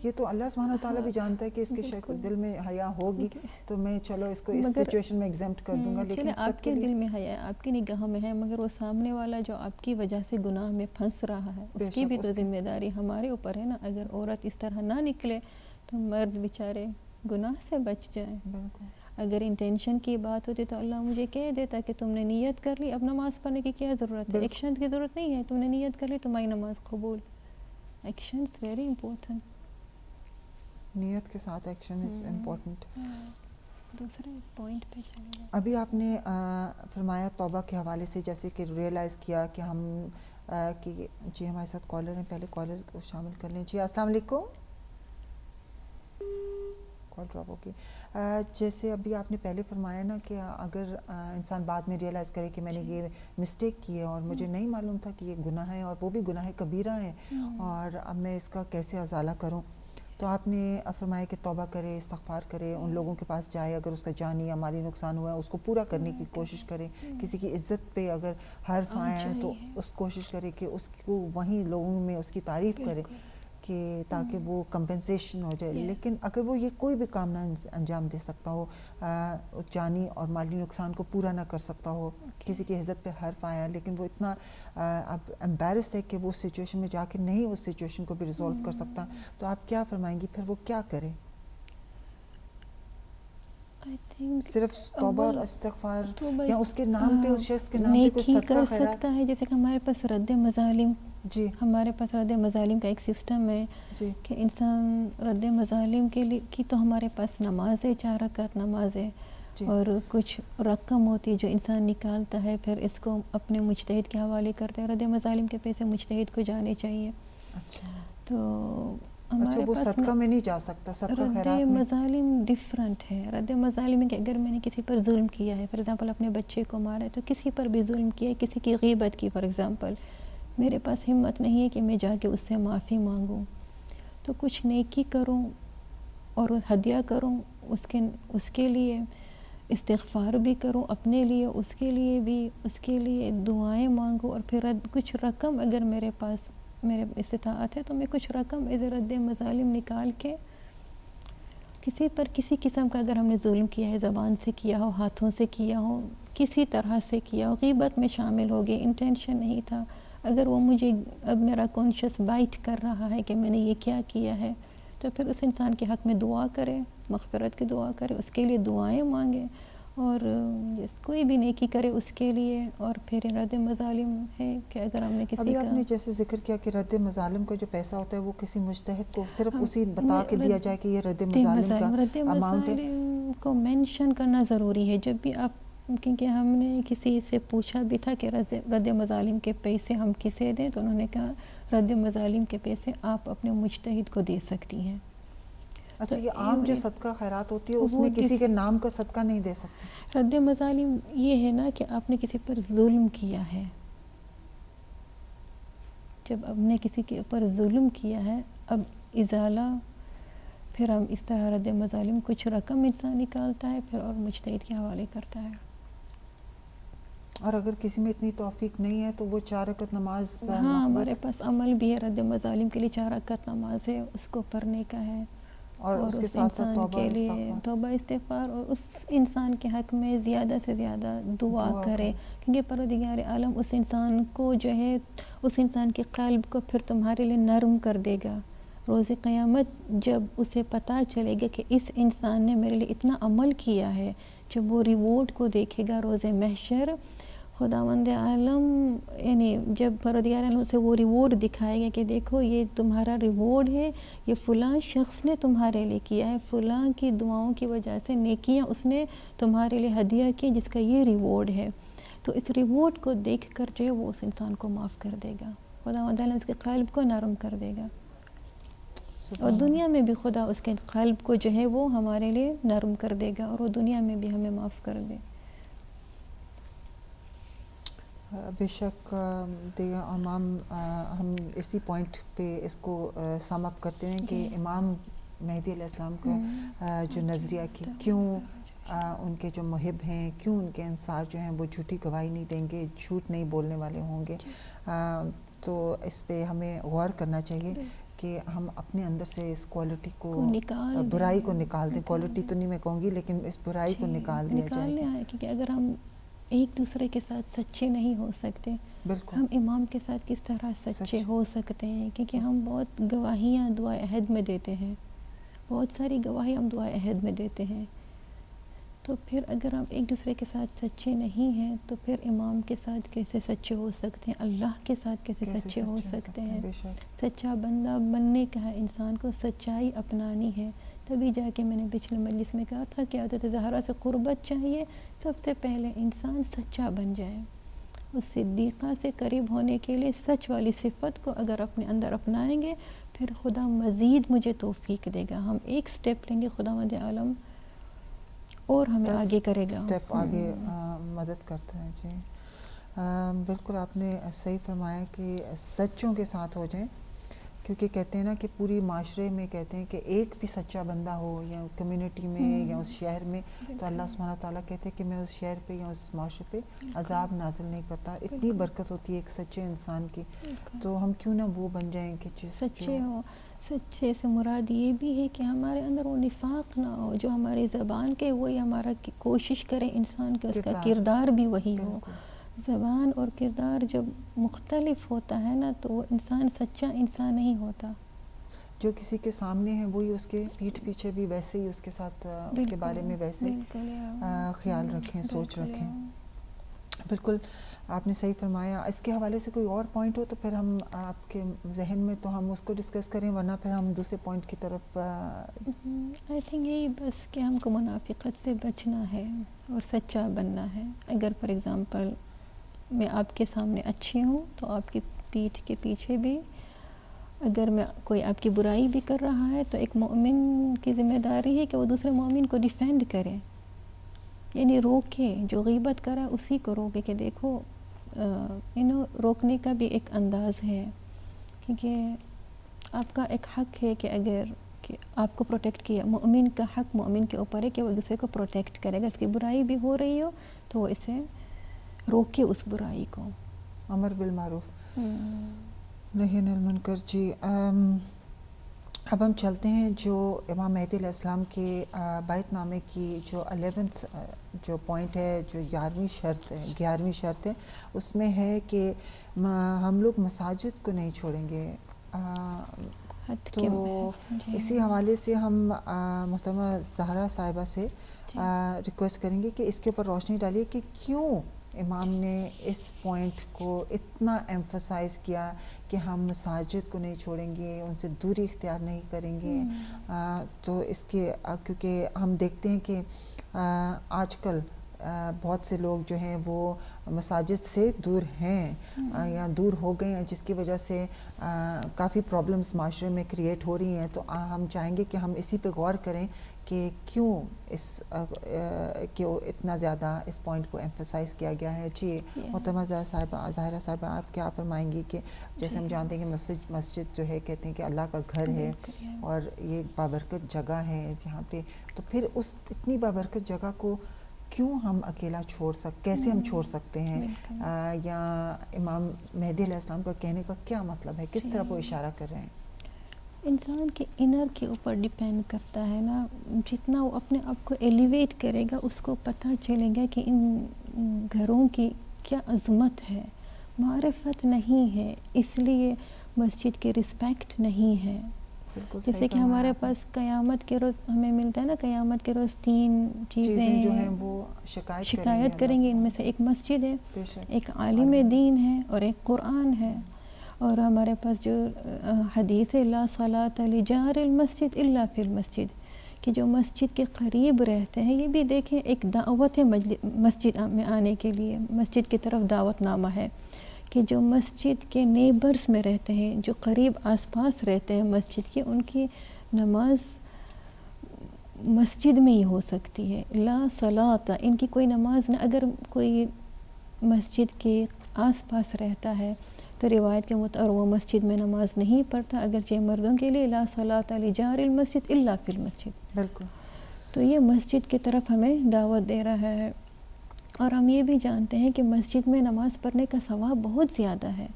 یہ تو اللہ سبحانہ تعالیٰ بھی جانتا ہے کہ اس کے شاید دل میں حیا ہوگی تو میں چلو اس کو اس سچویشن میں ایگزمپٹ کر دوں گا. لیکن آپ کے دل میں حیا ہے، آپ کی نگاہوں میں ہے، مگر وہ سامنے والا جو آپ کی وجہ سے گناہ میں پھنس رہا ہے اس کی بھی تو ذمہ داری ہمارے اوپر ہے نا. اگر عورت اس طرح نہ نکلے تو مرد بیچارے گناہ سے بچ جائیں. اگر انٹینشن کی بات ہوتی تو اللہ مجھے کہہ دیتا کہ تم نے نیت کر لی، اب نماز پڑھنے کی کیا ضرورت ہے، ایکشن کی ضرورت نہیں ہے، تم نے نیت کر لی تمہاری نماز قبول. ایکشنز ویری امپورٹنٹ، نیت کے ساتھ ایکشن از امپورٹنٹ. دوسرے پوائنٹ پہ چلیں. ابھی آپ نے فرمایا توبہ کے حوالے سے، جیسے کہ ریئلائز کیا کہ ہم کہ جی ہمارے ساتھ کالر ہیں، پہلے کالر کو شامل کر لیں. جی السلام علیکم. کال ڈراپ ہوگی. جیسے ابھی آپ نے پہلے فرمایا نا کہ اگر انسان بعد میں ریئلائز کرے کہ میں نے یہ مسٹیک کی ہے اور مجھے نہیں معلوم تھا کہ یہ گناہ ہے اور وہ بھی گناہ کبیرہ ہے اور اب میں اس کا کیسے ازالہ کروں، تو آپ نے فرمایا کہ توبہ کرے، استغفار کرے، ان لوگوں کے پاس جائے اگر اس کا جانی یا مالی نقصان ہوا ہے اس کو پورا کرنے کی کوشش کرے، کسی کی عزت پہ اگر حرف آیا ہے تو اس کوشش کرے کہ اس کو وہیں لوگوں میں اس کی تعریف کرے کہ تاکہ وہ کمپنسیشن ہو جائے. لیکن اگر وہ یہ کوئی بھی کام نہ انجام دے سکتا ہو، جانی اور مالی نقصان کو پورا نہ کر سکتا ہو، کسی کی عزت پہ حرف آیا لیکن وہ اتنا اب امبیرس ہے کہ وہ سچویشن میں جا کے نہیں اس سچویشن کو بھی ریزولو کر سکتا، تو آپ کیا فرمائیں گی پھر وہ کیا کرے؟ صرف توبہ اور استغفار یا اس کے نام پہ، اس شخص کے نام پہ کوئی صدقہ خیرات کر سکتا ہے؟ جیسے کہ ہمارے پاس رد مظالم، جی ہمارے پاس رد مظالم کا ایک سسٹم ہے کہ انسان رد مظالم کے لیے کی تو ہمارے پاس نماز ہے، 4 رکعت نماز ہے اور کچھ رقم ہوتی ہے جو انسان نکالتا ہے، پھر اس کو اپنے مجتہد کے حوالے کرتے ہیں. رد مظالم کے پیسے مجتہد کو جانے چاہیے. اچھا تو ہمارے وہ صدقہ میں نہیں جا سکتا، صدقہ خیرات میں. رد مظالم ڈفرینٹ ہے. رد مظالم ہے کہ اگر میں نے کسی پر ظلم کیا ہے، فار ایگزامپل اپنے بچے کو مارا ہے تو کسی پر بھی ظلم کیا ہے، کسی کی غیبت کی فار ایگزامپل، میرے پاس ہمت نہیں ہے کہ میں جا کے اس سے معافی مانگوں، تو کچھ نیکی کروں اور ہدیہ کروں اس کے لیے، استغفار بھی کروں اپنے لیے، اس کے لیے بھی، اس کے لیے دعائیں مانگوں، اور پھر کچھ رقم اگر میرے پاس میرے استطاعت ہے تو میں کچھ رقم از رد مظالم نکال کے کسی پر کسی قسم کا اگر ہم نے ظلم کیا ہے، زبان سے کیا ہو، ہاتھوں سے کیا ہو، کسی طرح سے کیا ہو، غیبت میں شامل ہو گئے، انٹینشن نہیں تھا، اگر وہ مجھے اب میرا کانشیس بائٹ کر رہا ہے کہ میں نے یہ کیا کیا ہے، تو پھر اس انسان کے حق میں دعا کرے، مغفرت کی دعا کرے، اس کے لیے دعائیں مانگے، اور کوئی بھی نیکی کرے اس کے لیے، اور پھر رد مظالم ہے کہ اگر ہم نے کسی ابھی کا آپ نے جیسے ذکر کیا کہ رد مظالم کا جو پیسہ ہوتا ہے وہ کسی مجتہد کو صرف اسی بتا کے دیا جائے کہ یہ رد مظالم کا رد اماؤنٹ ہے. مظالم کو مینشن کرنا ضروری ہے جب بھی آپ، کیونکہ ہم نے کسی سے پوچھا بھی تھا کہ رد مظالم کے پیسے ہم کسے دیں، تو انہوں نے کہا رد مظالم کے پیسے آپ اپنے مجتہد کو دے سکتی ہیں. اچھا، یہ عام جو صدقہ خیرات ہوتی ہے اس میں کسی کے نام کا صدقہ نہیں دے سکتے؟ رد مظالم یہ ہے نا کہ آپ نے کسی پر ظلم کیا ہے، جب آپ نے کسی کے اوپر ظلم کیا ہے، اب ازالہ، پھر ہم اس طرح رد مظالم کچھ رقم انسان نکالتا ہے پھر اور مجتہد کے حوالے کرتا ہے. اور اگر کسی میں اتنی توفیق نہیں ہے تو وہ 4 رکعت نماز، ہاں ہمارے پاس عمل بھی ہے، رد مظالم کے لیے 4 رکعت نماز ہے، اس کو پڑھنے کا ہے، اور اس کے ساتھ ساتھ توبہ استغفار، توبہ استغفار، اور اس انسان کے حق میں زیادہ سے زیادہ دعا کرے، کیونکہ پروردگار عالم اس انسان کو جو ہے، اس انسان کے قلب کو پھر تمہارے لیے نرم کر دے گا. روز قیامت جب اسے پتہ چلے گا کہ اس انسان نے میرے لیے اتنا عمل کیا ہے، جب وہ ریوارڈ کو دیکھے گا روز محشر، خداوند عالم یعنی جب پروردگار عالم سے وہ ریوارڈ دکھائے گا کہ دیکھو یہ تمہارا ریوارڈ ہے، یہ فلاں شخص نے تمہارے لیے کیا ہے، فلاں کی دعاؤں کی وجہ سے نیکیاں اس نے تمہارے لیے ہدیہ کی جس کا یہ ریوارڈ ہے، تو اس ریوارڈ کو دیکھ کر جو ہے وہ اس انسان کو معاف کر دے گا، خداوند عالم اس کے قلب کو نرم کر دے گا، اور دنیا میں بھی خدا اس کے قلب کو جو ہے وہ ہمارے لیے نرم کر دے گا، اور وہ دنیا میں بھی ہمیں معاف کر دے. بے شک دیگر امام، ہم اسی پوائنٹ پہ اس کو سم اپ کرتے ہیں کہ امام مہدی علیہ السلام کا جو نظریہ کہ کیوں ان کے جو محب ہیں، کیوں ان کے انصار جو ہیں وہ جھوٹی گواہی نہیں دیں گے، جھوٹ نہیں بولنے والے ہوں گے، تو اس پہ ہمیں غور کرنا چاہیے کہ ہم اپنے اندر سے اس کوالٹی کو، برائی کو نکال دیں. کوالٹی تو نہیں میں کہوں گی، لیکن اس برائی کو نکال دیا جائے، کیونکہ اگر ہم ایک دوسرے کے ساتھ سچے نہیں ہو سکتے، ہم امام کے ساتھ کس طرح سچے ہو سکتے ہیں؟ کیونکہ ہم بہت گواہیاں دعائے عہد میں دیتے ہیں، بہت ساری گواہی ہم دعائے عہد میں دیتے ہیں، تو پھر اگر ہم ایک دوسرے کے ساتھ سچے نہیں ہیں تو پھر امام کے ساتھ کیسے سچے ہو سکتے ہیں؟ اللہ کے ساتھ کیسے سچے ہو سکتے ہیں؟ سچا بندہ بننے کا ہے، انسان کو سچائی اپنانی ہے. تبھی جا کے میں نے پچھلے مجلس میں کہا تھا کہ حضرت زہرا سے قربت چاہیے، سب سے پہلے انسان سچا بن جائے. اس صدیقہ سے قریب ہونے کے لیے سچ والی صفت کو اگر اپنے اندر اپنائیں گے، پھر خدا مزید مجھے توفیق دے گا. ہم ایک سٹیپ لیں گے، خداوند عالم اور ہمیں آگے کرے گا، سٹیپ آگے مدد کرتا ہے. جی بالکل آپ نے صحیح فرمایا کہ سچوں کے ساتھ ہو جائیں، کیونکہ کہتے ہیں نا کہ پوری معاشرے میں کہتے ہیں کہ ایک بھی سچا بندہ ہو، یا کمیونٹی میں یا اس شہر میں، تو اللہ سبحانہ تعالیٰ کہتے ہیں کہ میں اس شہر پہ یا اس معاشرے پہ عذاب نازل نہیں کرتا. اتنی برکت ہوتی ہے ایک سچے انسان کی، تو ہم کیوں نہ وہ بن جائیں کہ سچے ہو. سچے سے مراد یہ بھی ہے کہ ہمارے اندر وہ نفاق نہ ہو، جو ہماری زبان کے وہی ہمارا کوشش کرے انسان کہ اس کا کردار بھی وہی ہو. زبان اور کردار جب مختلف ہوتا ہے نا تو وہ انسان سچا انسان نہیں ہوتا. جو کسی کے سامنے ہے وہی اس کے پیٹھ پیچھے بھی ویسے ہی اس کے ساتھ اس کے بارے میں ویسے خیال رکھیں، سوچ رکھیں. بالکل آپ نے صحیح فرمایا. اس کے حوالے سے کوئی اور پوائنٹ ہو تو پھر ہم آپ کے ذہن میں تو ہم اس کو ڈسکس کریں، ورنہ پھر ہم دوسرے پوائنٹ کی طرف. آئی تھنک یہی بس کہ ہم کو منافقت سے بچنا ہے اور سچا بننا ہے. اگر فار ایگزامپل میں آپ کے سامنے اچھی ہوں تو آپ کی پیٹھ کے پیچھے بھی اگر میں کوئی آپ کی برائی بھی کر رہا ہے تو ایک مومن کی ذمہ داری ہے کہ وہ دوسرے مومن کو ڈیفینڈ کرے، یعنی روکے، جو غیبت کرا اسی کو روکے کہ دیکھو روکنے کا بھی ایک انداز ہے، کیونکہ آپ کا ایک حق ہے کہ اگر کہ آپ کو پروٹیکٹ کیا، مومن کا حق مومن کے اوپر ہے کہ وہ دوسرے کو پروٹیکٹ کرے، اگر اس کی برائی بھی ہو رہی ہو تو وہ اسے روکے اس برائی کو. امر بالمعروف نہی عن المنکر. جی اب ہم چلتے ہیں جو امام مہدی علیہ السلام کے بیعت نامے کی جو 11th جو پوائنٹ ہے، جو 11ویں شرط ہے، اس میں ہے کہ ہم لوگ مساجد کو نہیں چھوڑیں گے. تو اسی حوالے سے ہم محترمہ زہرا صاحبہ سے ریکویسٹ کریں گے کہ اس کے اوپر روشنی ڈالیے کہ کیوں امام نے اس پوائنٹ کو اتنا ایمفسائز کیا کہ ہم مساجد کو نہیں چھوڑیں گے، ان سے دوری اختیار نہیں کریں گے. تو اس کے کیونکہ ہم دیکھتے ہیں کہ آج کل بہت سے لوگ جو ہیں وہ مساجد سے دور ہیں یا دور ہو گئے ہیں، جس کی وجہ سے کافی پرابلمس معاشرے میں کریٹ ہو رہی ہیں. تو ہم چاہیں گے کہ ہم اسی پہ غور کریں کہ کیوں اتنا زیادہ اس پوائنٹ کو ایمفسائز کیا گیا ہے. جی محترمہ ظاہرہ صاحبہ آپ کیا فرمائیں گی کہ جیسے ہم جانتے ہیں کہ مسجد جو ہے کہتے ہیں کہ اللہ کا گھر ہے اور یہ بابرکت جگہ ہے جہاں پہ، تو پھر اس اتنی بابرکت جگہ کو کیوں ہم اکیلا کیسے ہم چھوڑ سکتے ہیں؟ یا امام مہدی علیہ السلام کا کہنے کا کیا مطلب ہے، کس طرح وہ اشارہ کر رہے ہیں؟ انسان کے انر کے اوپر ڈیپینڈ کرتا ہے نا، جتنا وہ اپنے آپ کو ایلیویٹ کرے گا اس کو پتہ چلے گا کہ ان گھروں کی کیا عظمت ہے. معرفت نہیں ہے، اس لیے مسجد کی رسپیکٹ نہیں ہے. جیسے کہ ہمارے پاس قیامت کے روز ہمیں ملتا ہے نا، قیامت کے روز 3 چیزیں جو ہیں وہ شکایت کریں گے. ان میں سے ایک مسجد ہے، ایک عالم دین ہے اور ایک قرآن ہے. اور ہمارے پاس جو حدیث ہے لا صلاۃ لجار المسجد الا فی المسجد، کہ جو مسجد کے قریب رہتے ہیں، یہ بھی دیکھیں ایک دعوت ہے مسجد میں آنے کے لیے، مسجد کی طرف دعوت نامہ ہے کہ جو مسجد کے نیبرز میں رہتے ہیں، جو قریب آس پاس رہتے ہیں مسجد کے، ان کی نماز مسجد میں ہی ہو سکتی ہے. لا صلاۃ، ان کی کوئی نماز نہ، اگر کوئی مسجد کے آس پاس رہتا ہے تو روایت کے مطابق وہ مسجد میں نماز نہیں پڑھتا، اگرچہ مردوں کے لیے لا صلاۃ لجار المسجد الا فی المسجد. بالکل. تو یہ مسجد کی طرف ہمیں دعوت دے رہا ہے. اور ہم یہ بھی جانتے ہیں کہ مسجد میں نماز پڑھنے کا ثواب بہت زیادہ ہے.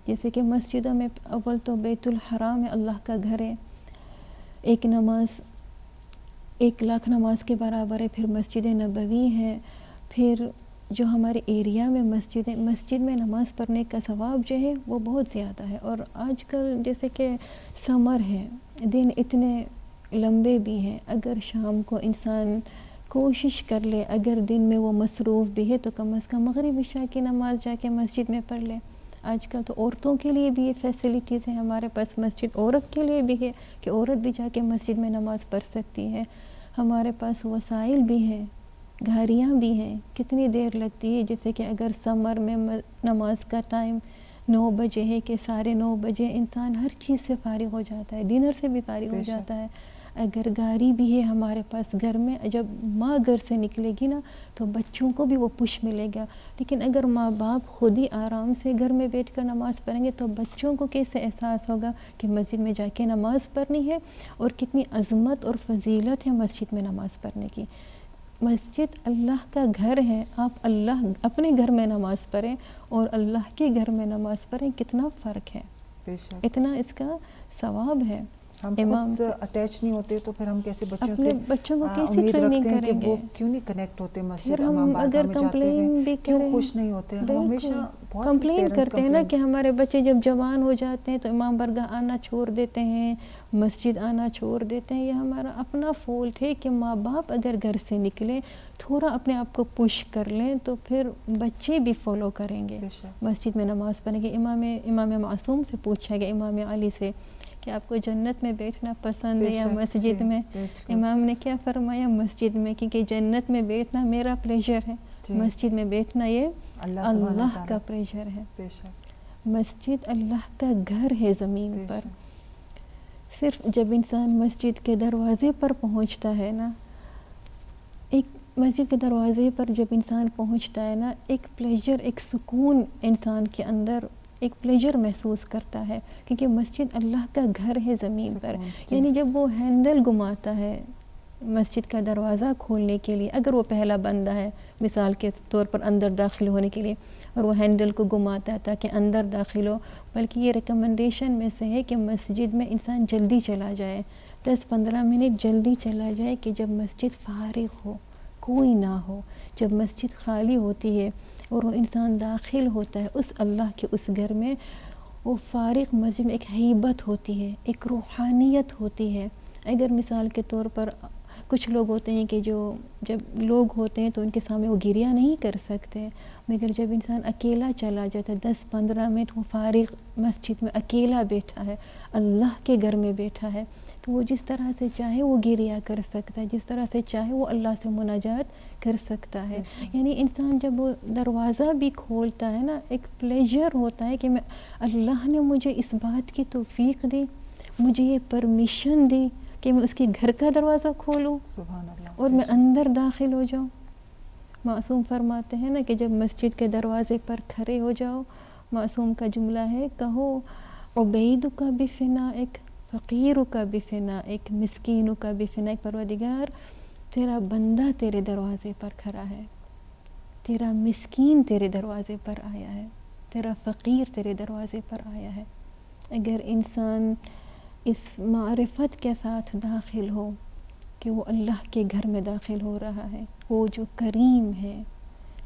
جیسے کہ مسجدوں میں اول تو بیت الحرام ہے، اللہ کا گھر ہے، ایک نماز 1,00,000 نماز کے برابر ہے. پھر مسجد نبوی ہے، پھر جو ہمارے ایریا میں مسجد میں نماز پڑھنے کا ثواب جو ہے وہ بہت زیادہ ہے. اور آج کل جیسے کہ سمر ہے، دن اتنے لمبے بھی ہیں، اگر شام کو انسان کوشش کر لے، اگر دن میں وہ مصروف بھی ہے تو کم از کم مغرب عشاء کی نماز جا کے مسجد میں پڑھ لے. آج کل تو عورتوں کے لیے بھی یہ فیسلٹیز ہیں ہمارے پاس، مسجد عورت کے لیے بھی ہے کہ عورت بھی جا کے مسجد میں نماز پڑھ سکتی ہے. ہمارے پاس وسائل بھی ہیں، گاڑیاں بھی ہیں. کتنی دیر لگتی ہے، جیسے کہ اگر سمر میں نماز کا ٹائم 9 بجے ہے کہ 9:30 بجے انسان ہر چیز سے فارغ ہو جاتا ہے، ڈنر سے بھی فارغ ہو جاتا ہے. اگر گاڑی بھی ہے ہمارے پاس گھر میں، جب ماں گھر سے نکلے گی نا تو بچوں کو بھی وہ پش ملے گا. لیکن اگر ماں باپ خود ہی آرام سے گھر میں بیٹھ کر نماز پڑھیں گے تو بچوں کو کیسے احساس ہوگا کہ مسجد میں جا کے نماز پڑھنی ہے اور کتنی عظمت اور فضیلت ہے مسجد میں نماز پڑھنے کی. مسجد اللہ کا گھر ہے. آپ اللہ اپنے گھر میں نماز پڑھیں اور اللہ کے گھر میں نماز پڑھیں، کتنا فرق ہے، اتنا اس کا ثواب ہے. ہم خود اٹیچ نہیں ہوتے تو پھر ہم کیسے بچوں کو کیسے امید ٹریننگ رکھتے ہیں کہ کریں گے؟ وہ کیوں نہیں کنیکٹ ہوتے مسجد؟ ہم اگر کمپلین بھی کیوں کریں، خوش نہیں ہوتے؟ ہم ہمیشہ کمپلین کرتے ہیں نا کہ ہمارے بچے جب جوان ہو جاتے ہیں تو امام برگاہ آنا چھوڑ دیتے ہیں، مسجد آنا چھوڑ دیتے ہیں. یہ ہمارا اپنا فالٹ ہے کہ ماں باپ اگر گھر سے نکلیں، تھوڑا اپنے آپ کو پش کر لیں تو پھر بچے بھی فالو کریں گے، مسجد میں نماز پڑھیں گے. امام معصوم سے پوچھا گیا، امام علی سے، کہ آپ کو جنت میں بیٹھنا پسند ہے یا مسجد میں؟ امام نے کیا فرمایا؟ مسجد میں، کیونکہ جنت میں بیٹھنا میرا پلیجر ہے، مسجد میں بیٹھنا یہ اللہ کا پلیجر ہے. مسجد اللہ کا گھر ہے زمین پر. صرف جب انسان مسجد کے دروازے پر پہنچتا ہے نا، ایک مسجد کے دروازے پر جب انسان پہنچتا ہے نا، ایک پلیجر، ایک سکون انسان کے اندر ایک پلیجر محسوس کرتا ہے، کیونکہ مسجد اللہ کا گھر ہے زمین پر. یعنی جب وہ ہینڈل گھماتا ہے مسجد کا دروازہ کھولنے کے لیے، اگر وہ پہلا بندہ ہے مثال کے طور پر اندر داخل ہونے کے لیے، اور وہ ہینڈل کو گھماتا ہے تاکہ اندر داخل ہو، بلکہ یہ ریکمنڈیشن میں سے ہے کہ مسجد میں انسان جلدی چلا جائے، 10-15 منٹ جلدی چلا جائے، کہ جب مسجد فارغ ہو، کوئی نہ ہو، جب مسجد خالی ہوتی ہے اور وہ انسان داخل ہوتا ہے اس اللہ کے اس گھر میں، وہ فارغ مسجد میں ایک ہیبت ہوتی ہے، ایک روحانیت ہوتی ہے. اگر مثال کے طور پر کچھ لوگ ہوتے ہیں کہ جب لوگ ہوتے ہیں تو ان کے سامنے وہ گریہ نہیں کر سکتے، مگر جب انسان اکیلا چلا جاتا ہے 10-15 منٹ وہ فارغ مسجد میں اکیلا بیٹھا ہے، اللہ کے گھر میں بیٹھا ہے، تو وہ جس طرح سے چاہے وہ گریہ کر سکتا ہے، جس طرح سے چاہے وہ اللہ سے مناجات کر سکتا ہے. یعنی انسان جب وہ دروازہ بھی کھولتا ہے نا، ایک پلیجر ہوتا ہے کہ میں اللہ نے مجھے اس بات کی توفیق دی، مجھے یہ پرمیشن دی کہ میں اس کے گھر کا دروازہ کھولوں سبحان اللہ، اور میں اندر داخل ہو جاؤں. معصوم فرماتے ہیں نا کہ جب مسجد کے دروازے پر کھڑے ہو جاؤ، معصوم کا جملہ ہے، کہو عبیدک بفنائک، فقیرک بفنائک، مسکینک بفنائک، پروردگار تیرا بندہ تیرے دروازے پر کھڑا ہے، تیرا مسکین تیرے دروازے پر آیا ہے، تیرا فقیر تیرے دروازے پر آیا ہے. اگر انسان اس معرفت کے ساتھ داخل ہو کہ وہ اللہ کے گھر میں داخل ہو رہا ہے، وہ جو کریم ہے،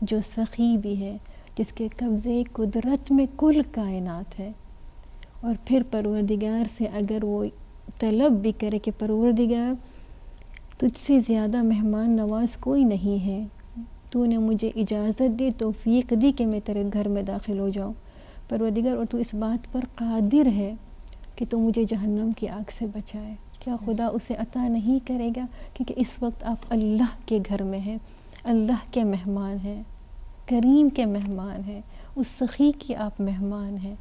جو سخی بھی ہے، جس کے قبضے قدرت میں کل کائنات ہے، اور پھر پروردگار سے اگر وہ طلب بھی کرے کہ پروردگار تجھ سے زیادہ مہمان نواز کوئی نہیں ہے، تو نے مجھے اجازت دی، توفیق دی کہ میں تیرے گھر میں داخل ہو جاؤں پروردگار، اور تو اس بات پر قادر ہے کہ تو مجھے جہنم کی آگ سے بچائے، کیا خدا اسے عطا نہیں کرے گا؟ کیونکہ اس وقت آپ اللہ کے گھر میں ہیں، اللہ کے مہمان ہیں، کریم کے مہمان ہیں، اس سخی کی آپ مہمان ہیں.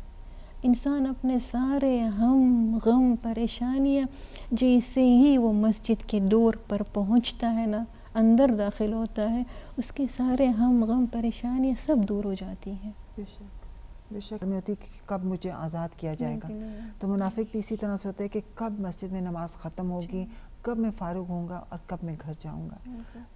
انسان اپنے سارے ہم غم پریشانیاں جیسے ہی وہ مسجد کے ڈور پر پہنچتا ہے نا، اندر داخل ہوتا ہے، اس کے سارے ہم غم پریشانیاں سب دور ہو جاتی ہیں. بے شک میں ہوتی کہ کب مجھے آزاد کیا جائے گا. تو منافق بھی اسی طرح سے ہوتا ہے کہ کب مسجد میں نماز ختم ہوگی، کب میں فارغ ہوں گا اور کب میں گھر جاؤں گا.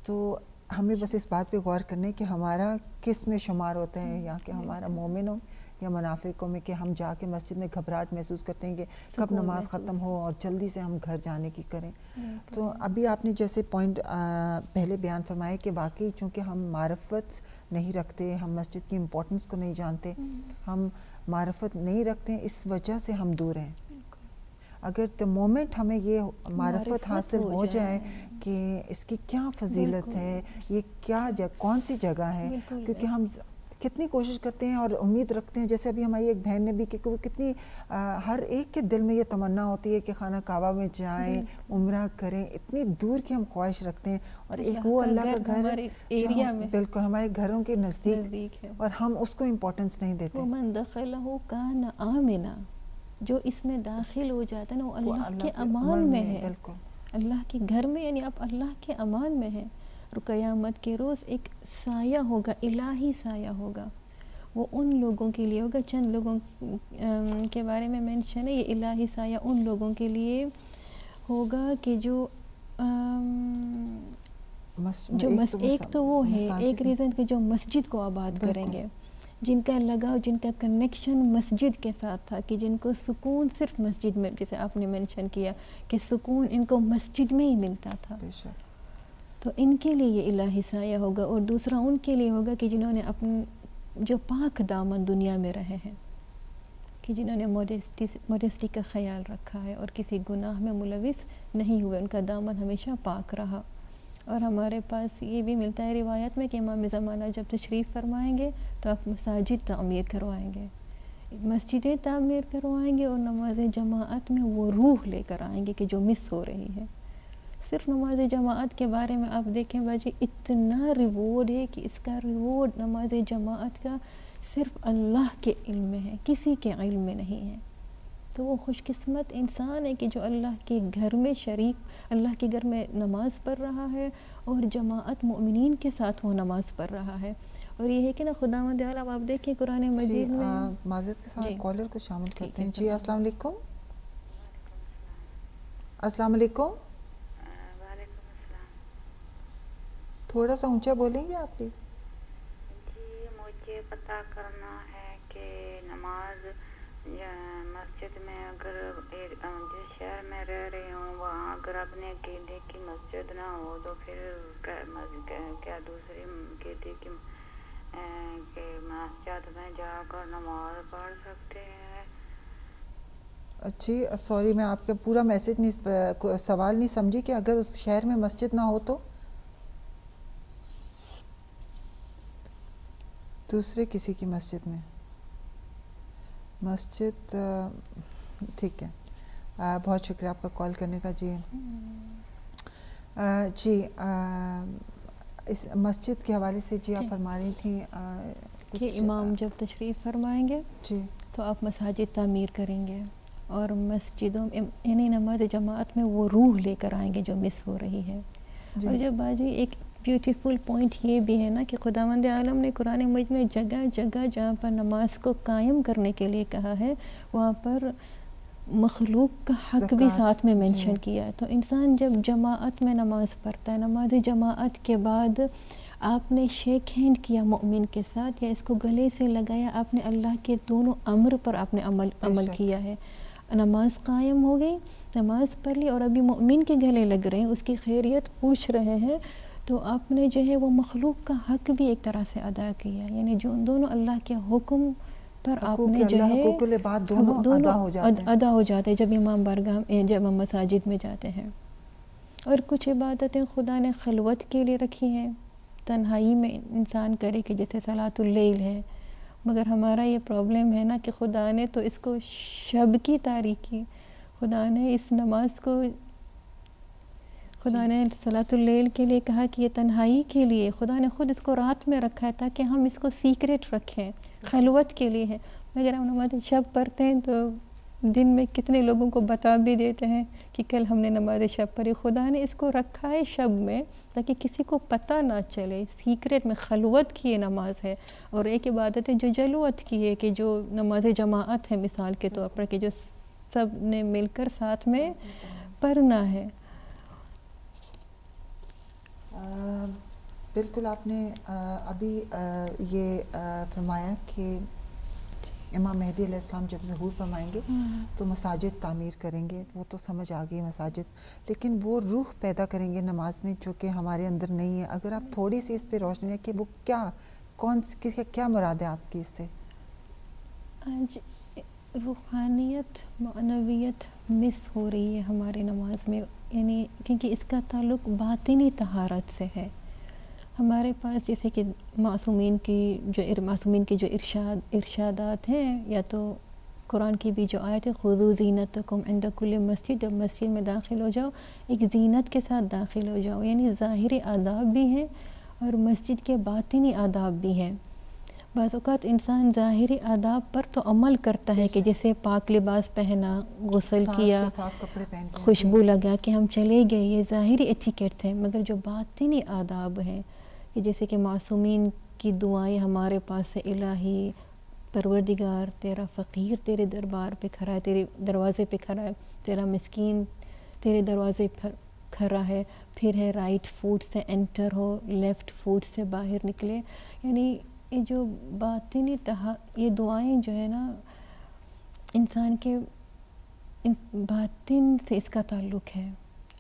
تو ہمیں بس اس بات پہ غور کرنے کہ ہمارا کس میں شمار ہوتا ہے، یا کہ ہمارا مومن ہو یا منافقوں میں، کہ ہم جا کے مسجد میں گھبراہٹ محسوس کرتے ہیں کہ کب نماز ختم ہو اور جلدی سے ہم گھر جانے کی کریں. تو ابھی آپ نے جیسے پوائنٹ پہلے بیان فرمائے کہ واقعی چونکہ ہم معرفت نہیں رکھتے، ہم مسجد کی امپورٹنس کو نہیں جانتے، ہم معرفت نہیں رکھتے ہیں، اس وجہ سے ہم دور ہیں. اگر the مومنٹ ہمیں یہ معرفت حاصل ہو جائے کہ اس کی کیا فضیلت ہے، یہ کیا کون سی جگہ ہے، کیونکہ ہم کتنی کوشش کرتے ہیں اور امید رکھتے ہیں، جیسے ابھی ہماری ایک بہن نے بھی کہ وہ کتنی ہر ایک کے دل میں یہ تمنا ہوتی ہے کہ خانہ کعبہ میں جائیں، عمرہ کریں، اتنی دور کی ہم خواہش رکھتے ہیں، اور ایک وہ اللہ کا گھر ایریا میں بالکل ہمارے گھروں کے نزدیک، اور ہم اس کو امپورٹنس نہیں دیتے. وَمَن دَخَلَهُ كَانَ آمِنًا، جو اس میں داخل ہو جاتا ہے نا وہ اللہ کے امان میں ہے، اللہ کے گھر میں، یعنی آپ اللہ کے امان میں ہیں. اور قیامت کے روز ایک سایہ ہوگا، الہی سایہ ہوگا، وہ ان لوگوں کے لیے ہوگا، چند لوگوں کے بارے میں مینشن ہے، یہ الہی سایہ ان لوگوں کے لیے ہوگا کہ جو ایک تو وہ ہے، ایک ریزن کہ جو مسجد کو آباد کریں گے، جن کا لگاؤ، جن کا کنیکشن مسجد کے ساتھ تھا، کہ جن کو سکون صرف مسجد میں، جیسے آپ نے مینشن کیا کہ سکون ان کو مسجد میں ہی ملتا تھا، تو ان کے لیے یہ الہی سایہ ہوگا. اور دوسرا ان کے لیے ہوگا کہ جنہوں نے اپنے جو پاک دامن دنیا میں رہے ہیں، کہ جنہوں نے موڈیسٹی کا خیال رکھا ہے اور کسی گناہ میں ملوث نہیں ہوئے، ان کا دامن ہمیشہ پاک رہا. اور ہمارے پاس یہ بھی ملتا ہے روایت میں کہ امام زمانہ جب تشریف فرمائیں گے تو آپ مساجد تعمیر کروائیں گے، مسجدیں تعمیر کروائیں گے، اور نماز جماعت میں وہ روح لے کر آئیں گے کہ جو مس ہو رہی ہے. صرف نماز جماعت کے بارے میں آپ دیکھیں باجی، اتنا ریوارڈ ہے کہ اس کا ریوارڈ نماز جماعت کا صرف اللہ کے علم میں ہے، کسی کے علم میں نہیں ہے. تو وہ خوش قسمت انسان ہے کہ جو اللہ کے گھر میں شریک، اللہ کے گھر میں نماز پڑھ رہا ہے اور جماعت مؤمنین کے ساتھ وہ نماز پڑھ رہا ہے. اور یہ ہے کہ نا خداوند عالی اب آپ دیکھیں قرآن مجید میں معذرت کے ساتھ جی. کالر کو شامل ٹھیک کرتے ہے، ہیں. جی السلام علیکم. السلام علیکم. وعلیکم السلام. تھوڑا سا اونچا بولیں گے آپ پلیز؟ جی مجھے پتہ کرنا ہے کہ نماز مسجد میں اگر جس شہر میں رہ رہی ہوں وہاں اگر اپنے عقیدے کی مسجد نہ ہو تو پھر کیا دوسری عقیدے کی مسجد میں جا کر نماز پڑھ سکتے ہیں؟ جی سوری میں آپ کا پورا میسج نہیں، سوال نہیں سمجھی کہ اگر اس شہر میں مسجد نہ ہو تو دوسرے کسی کی مسجد میں مسجد. ٹھیک ہے، بہت شکریہ آپ کا کال کرنے کا. جی جی اس مسجد کے حوالے سے جی آپ فرما رہی تھیں کہ امام جب تشریف فرمائیں گے جی تو آپ مساجد تعمیر کریں گے اور مسجدوں یعنی نماز جماعت میں وہ روح لے کر آئیں گے جو مس ہو رہی ہے. اور جب باجی ایک بیوٹیفل پوائنٹ یہ بھی ہے نا کہ خداوند عالم نے قرآن مجید میں جگہ جگہ جہاں پر نماز کو قائم کرنے کے لیے کہا ہے وہاں پر مخلوق کا حق بھی ساتھ میں مینشن کیا ہے. تو انسان جب جماعت میں نماز پڑھتا ہے، نماز جماعت کے بعد آپ نے شیک ہینڈ کیا مومن کے ساتھ یا اس کو گلے سے لگایا، آپ نے اللہ کے دونوں امر پر آپ نے عمل کیا ہے. نماز قائم ہو گئی، نماز پڑھ لی اور ابھی مومن کے گلے لگ رہے ہیں، اس کی خیریت پوچھ رہے ہیں، تو آپ نے جو ہے وہ مخلوق کا حق بھی ایک طرح سے ادا کیا. یعنی جو دونوں اللہ کے حکم پر آپ نے جو ہے دونوں ادا ہو جاتے ہیں جب امام بارگاہ جب ہم مساجد میں جاتے ہیں. اور کچھ عبادتیں خدا نے خلوت کے لیے رکھی ہیں، تنہائی میں انسان کرے کہ جیسے صلاۃ اللیل ہے. مگر ہمارا یہ پرابلم ہے نا کہ خدا نے تو اس کو شب کی تاریکی، خدا نے اس نماز کو، خدا نے صلاۃ اللیل کے لیے کہا کہ یہ تنہائی کے لیے، خدا نے خود اس کو رات میں رکھا ہے تاکہ ہم اس کو سیکریٹ رکھیں، خلوت کے لیے ہے. مگر ہم نماز شب پڑھتے ہیں تو دن میں کتنے لوگوں کو بتا بھی دیتے ہیں کہ کل ہم نے نماز شب پڑھی. خدا نے اس کو رکھا ہے شب میں تاکہ کسی کو پتہ نہ چلے، سیکریٹ میں خلوت کی یہ نماز ہے. اور ایک عبادت ہے جو جلوت کی ہے کہ جو نماز جماعت ہے مثال کے طور پر کہ جو سب نے مل کر ساتھ میں پڑھنا ہے. بالکل آپ نے ابھی یہ فرمایا کہ امام مہدی علیہ السلام جب ظہور فرمائیں گے تو مساجد تعمیر کریں گے. وہ تو سمجھ آ گئی مساجد، لیکن وہ روح پیدا کریں گے نماز میں جو کہ ہمارے اندر نہیں ہے. اگر آپ تھوڑی سی اس پہ روشنی ہے کہ وہ کیا مراد ہے آپ کی اس سے؟ آج روحانیت معنویت مس ہو رہی ہے ہمارے نماز میں، یعنی کیونکہ اس کا تعلق باطنی طہارت سے ہے. ہمارے پاس جیسے کہ معصومین کے جو ارشادات ہیں، یا تو قرآن کی بھی جو آیت ہے خذوا زینتکم عند کل مسجد، جب مسجد میں داخل ہو جاؤ ایک زینت کے ساتھ داخل ہو جاؤ. یعنی ظاہری آداب بھی ہیں اور مسجد کے باطنی آداب بھی ہیں. بعض اوقات انسان ظاہری آداب پر تو عمل کرتا ہے کہ جیسے پاک لباس پہنا، غسل کیا، خوشبو لگا کہ ہم چلے گئے، یہ ظاہری ایٹیکیٹس ہیں. مگر جو باطنی آداب ہیں کہ جیسے کہ معصومین کی دعائیں ہمارے پاس سے، الہی پروردگار تیرا فقیر تیرے دربار پہ کھڑا ہے، تیرے دروازے پہ کھڑا ہے، تیرا مسکین تیرے دروازے پر کھڑا ہے، پھر ہے رائٹ فوٹ سے انٹر ہو، لیفٹ فوٹ سے باہر نکلے. یعنی یہ جو باطنی یہ دعائیں جو ہے نا انسان کے باطن سے اس کا تعلق ہے.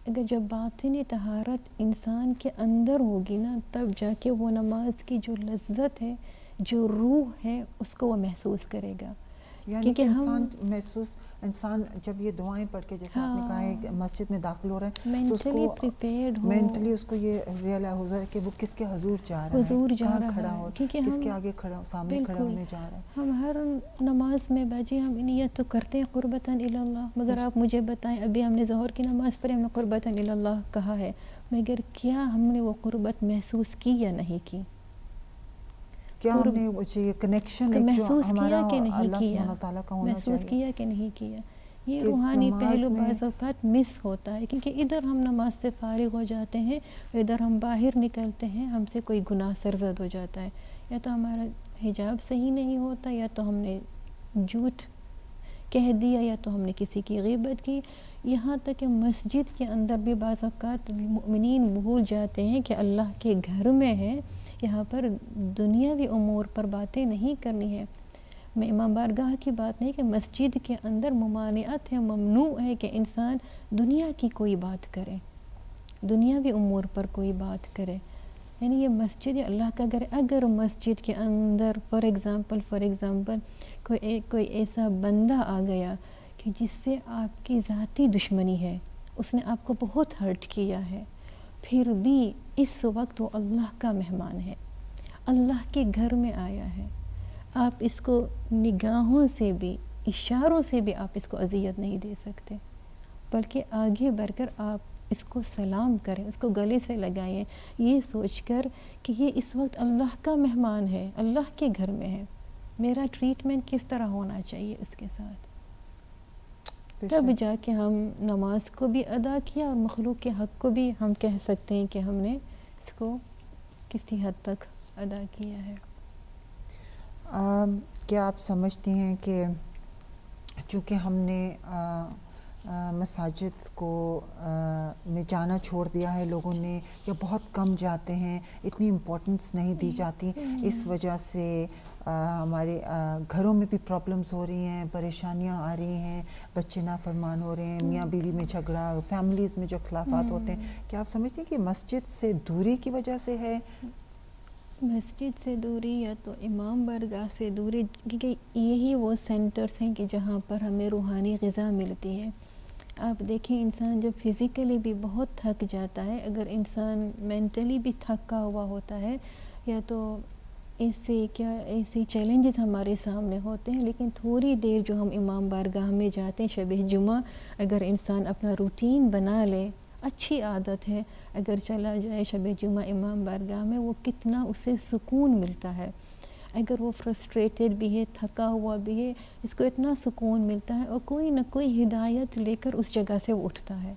اگر جب باطنی طہارت انسان کے اندر ہوگی نا تب جا کے وہ نماز کی جو لذت ہے، جو روح ہے، اس کو وہ محسوس کرے گا. یعنی کہ انسان جب یہ دعائیں پڑھ کے جیسے آپ نے کہا ہے مسجد میں داخل ہو رہا ہے تو اس کو مینٹلی اس کو یہ ریئلائز ہو رہا ہے کہ وہ کس کے حضور جا رہا ہے، کہاں کھڑا ہو، کس کے آگے کھڑا سامنے کھڑا ہونے جا رہا ہے. ہم ہر نماز میں باجی ہم نیت تو کرتے ہیں قربتاً الی اللہ، مگر آپ مجھے بتائیں ابھی ہم نے ظہر کی نماز پڑھی، ہم نے قربتاً الی اللہ کہا ہے، مگر کیا ہم نے وہ قربت محسوس کی یا نہیں کی؟ کیا ہم نے یہ کنیکشن محسوس ہمارا کیا کہ نہیں اللہ کیا، سبحانہ تعالیٰ کا ہونا چاہیے، محسوس کیا کہ نہیں کیا؟ یہ کہ روحانی نماز پہلو میں بعض اوقات مس ہوتا ہے، کیونکہ ادھر ہم نماز سے فارغ ہو جاتے ہیں، ادھر ہم باہر نکلتے ہیں، ہم سے کوئی گناہ سرزد ہو جاتا ہے، یا تو ہمارا حجاب صحیح نہیں ہوتا، یا تو ہم نے جھوٹ کہہ دیا، یا تو ہم نے کسی کی غیبت کی. یہاں تک کہ مسجد کے اندر بھی بعض اوقات مومنین بھول جاتے ہیں کہ اللہ کے گھر میں ہے، یہاں پر دنیاوی امور پر باتیں نہیں کرنی ہے. میں امام بارگاہ کی بات نہیں کہ مسجد کے اندر ممانعت ہے، ممنوع ہے کہ انسان دنیا کی کوئی بات کرے، دنیاوی امور پر کوئی بات کرے. یعنی یہ مسجد اللہ کا گھر ہے. اگر مسجد کے اندر فار ایگزامپل کوئی ایسا بندہ آ گیا کہ جس سے آپ کی ذاتی دشمنی ہے، اس نے آپ کو بہت ہرٹ کیا ہے، پھر بھی اس وقت وہ اللہ کا مہمان ہے، اللہ کے گھر میں آیا ہے، آپ اس کو نگاہوں سے بھی، اشاروں سے بھی آپ اس کو اذیت نہیں دے سکتے، بلکہ آگے بڑھ کر آپ اس کو سلام کریں، اس کو گلے سے لگائیں، یہ سوچ کر کہ یہ اس وقت اللہ کا مہمان ہے، اللہ کے گھر میں ہے، میرا ٹریٹمنٹ کس طرح ہونا چاہیے اس کے ساتھ. تب جا کے ہم نماز کو بھی ادا کیا اور مخلوق کے حق کو بھی ہم کہہ سکتے ہیں کہ ہم نے اس کو کسی حد تک ادا کیا ہے. کیا آپ سمجھتی ہیں کہ چونکہ ہم نے مساجد کو میں جانا چھوڑ دیا ہے لوگوں نے، یا بہت کم جاتے ہیں، اتنی امپورٹنس نہیں دی جاتی، اس وجہ سے ہمارے گھروں میں بھی پرابلمز ہو رہی ہیں، پریشانیاں آ رہی ہیں، بچے نافرمان ہو رہے ہیں، میاں بیوی میں جھگڑا، فیملیز میں جو اختلافات ہوتے ہیں، کیا آپ سمجھتے ہیں کہ مسجد سے دوری کی وجہ سے ہے؟ مسجد سے دوری یا تو امام بارگاہ سے دوری، کیونکہ یہی وہ سینٹرز ہیں کہ جہاں پر ہمیں روحانی غذا ملتی ہے. آپ دیکھیں انسان جب فزیکلی بھی بہت تھک جاتا ہے، اگر انسان مینٹلی بھی تھکا ہوا ہوتا ہے، یا تو ایسی چیلنجز ہمارے سامنے ہوتے ہیں، لیکن تھوڑی دیر جو ہم امام بارگاہ میں جاتے ہیں شب جمعہ، اگر انسان اپنا روٹین بنا لے، اچھی عادت ہے، اگر چلا جائے شب جمعہ امام بارگاہ میں، وہ کتنا اسے سکون ملتا ہے. اگر وہ فرسٹریٹڈ بھی ہے، تھکا ہوا بھی ہے، اس کو اتنا سکون ملتا ہے، اور کوئی نہ کوئی ہدایت لے کر اس جگہ سے وہ اٹھتا ہے.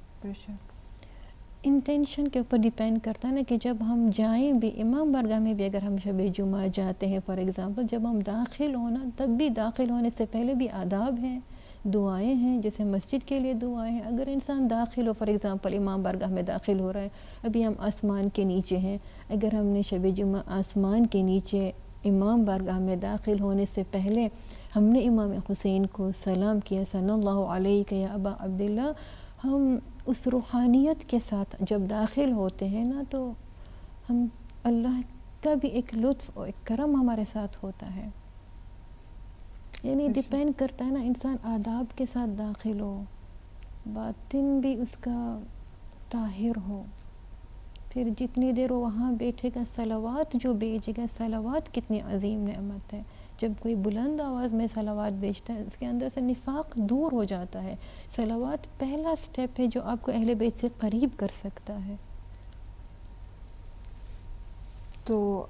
انٹینشن کے اوپر ڈیپینڈ کرتا ہے نا، کہ جب ہم جائیں بھی امام بارگاہ میں بھی، اگر ہم شب جمعہ جاتے ہیں فار ایگزامپل، جب ہم داخل ہونا، تب بھی داخل ہونے سے پہلے بھی آداب ہیں، دعائیں ہیں، جیسے مسجد کے لیے دعائیں ہیں. اگر انسان داخل ہو، فار ایگزامپل امام بارگاہ میں داخل ہو رہا ہے، ابھی ہم آسمان کے نیچے ہیں، اگر ہم نے شب جمعہ آسمان کے نیچے امام بارگاہ میں داخل ہونے سے پہلے ہم نے امام حسین کو سلام کیا، صلی اللہ علیہ یا ابا عبداللہ، ہم اس روحانیت کے ساتھ جب داخل ہوتے ہیں نا، تو ہم اللہ کا بھی ایک لطف اور ایک کرم ہمارے ساتھ ہوتا ہے. یعنی ڈیپینڈ کرتا ہے نا، انسان آداب کے ساتھ داخل ہو، باطن بھی اس کا طاہر ہو، پھر جتنی دیر وہ وہاں بیٹھے گا، صلوات جو بیچے گا، صلوات کتنی عظیم نعمت ہے. جب کوئی بلند آواز میں صلوات بیچتا ہے، اس کے اندر سے نفاق دور ہو جاتا ہے. صلوات پہلا سٹیپ ہے جو آپ کو اہل بیت سے قریب کر سکتا ہے. تو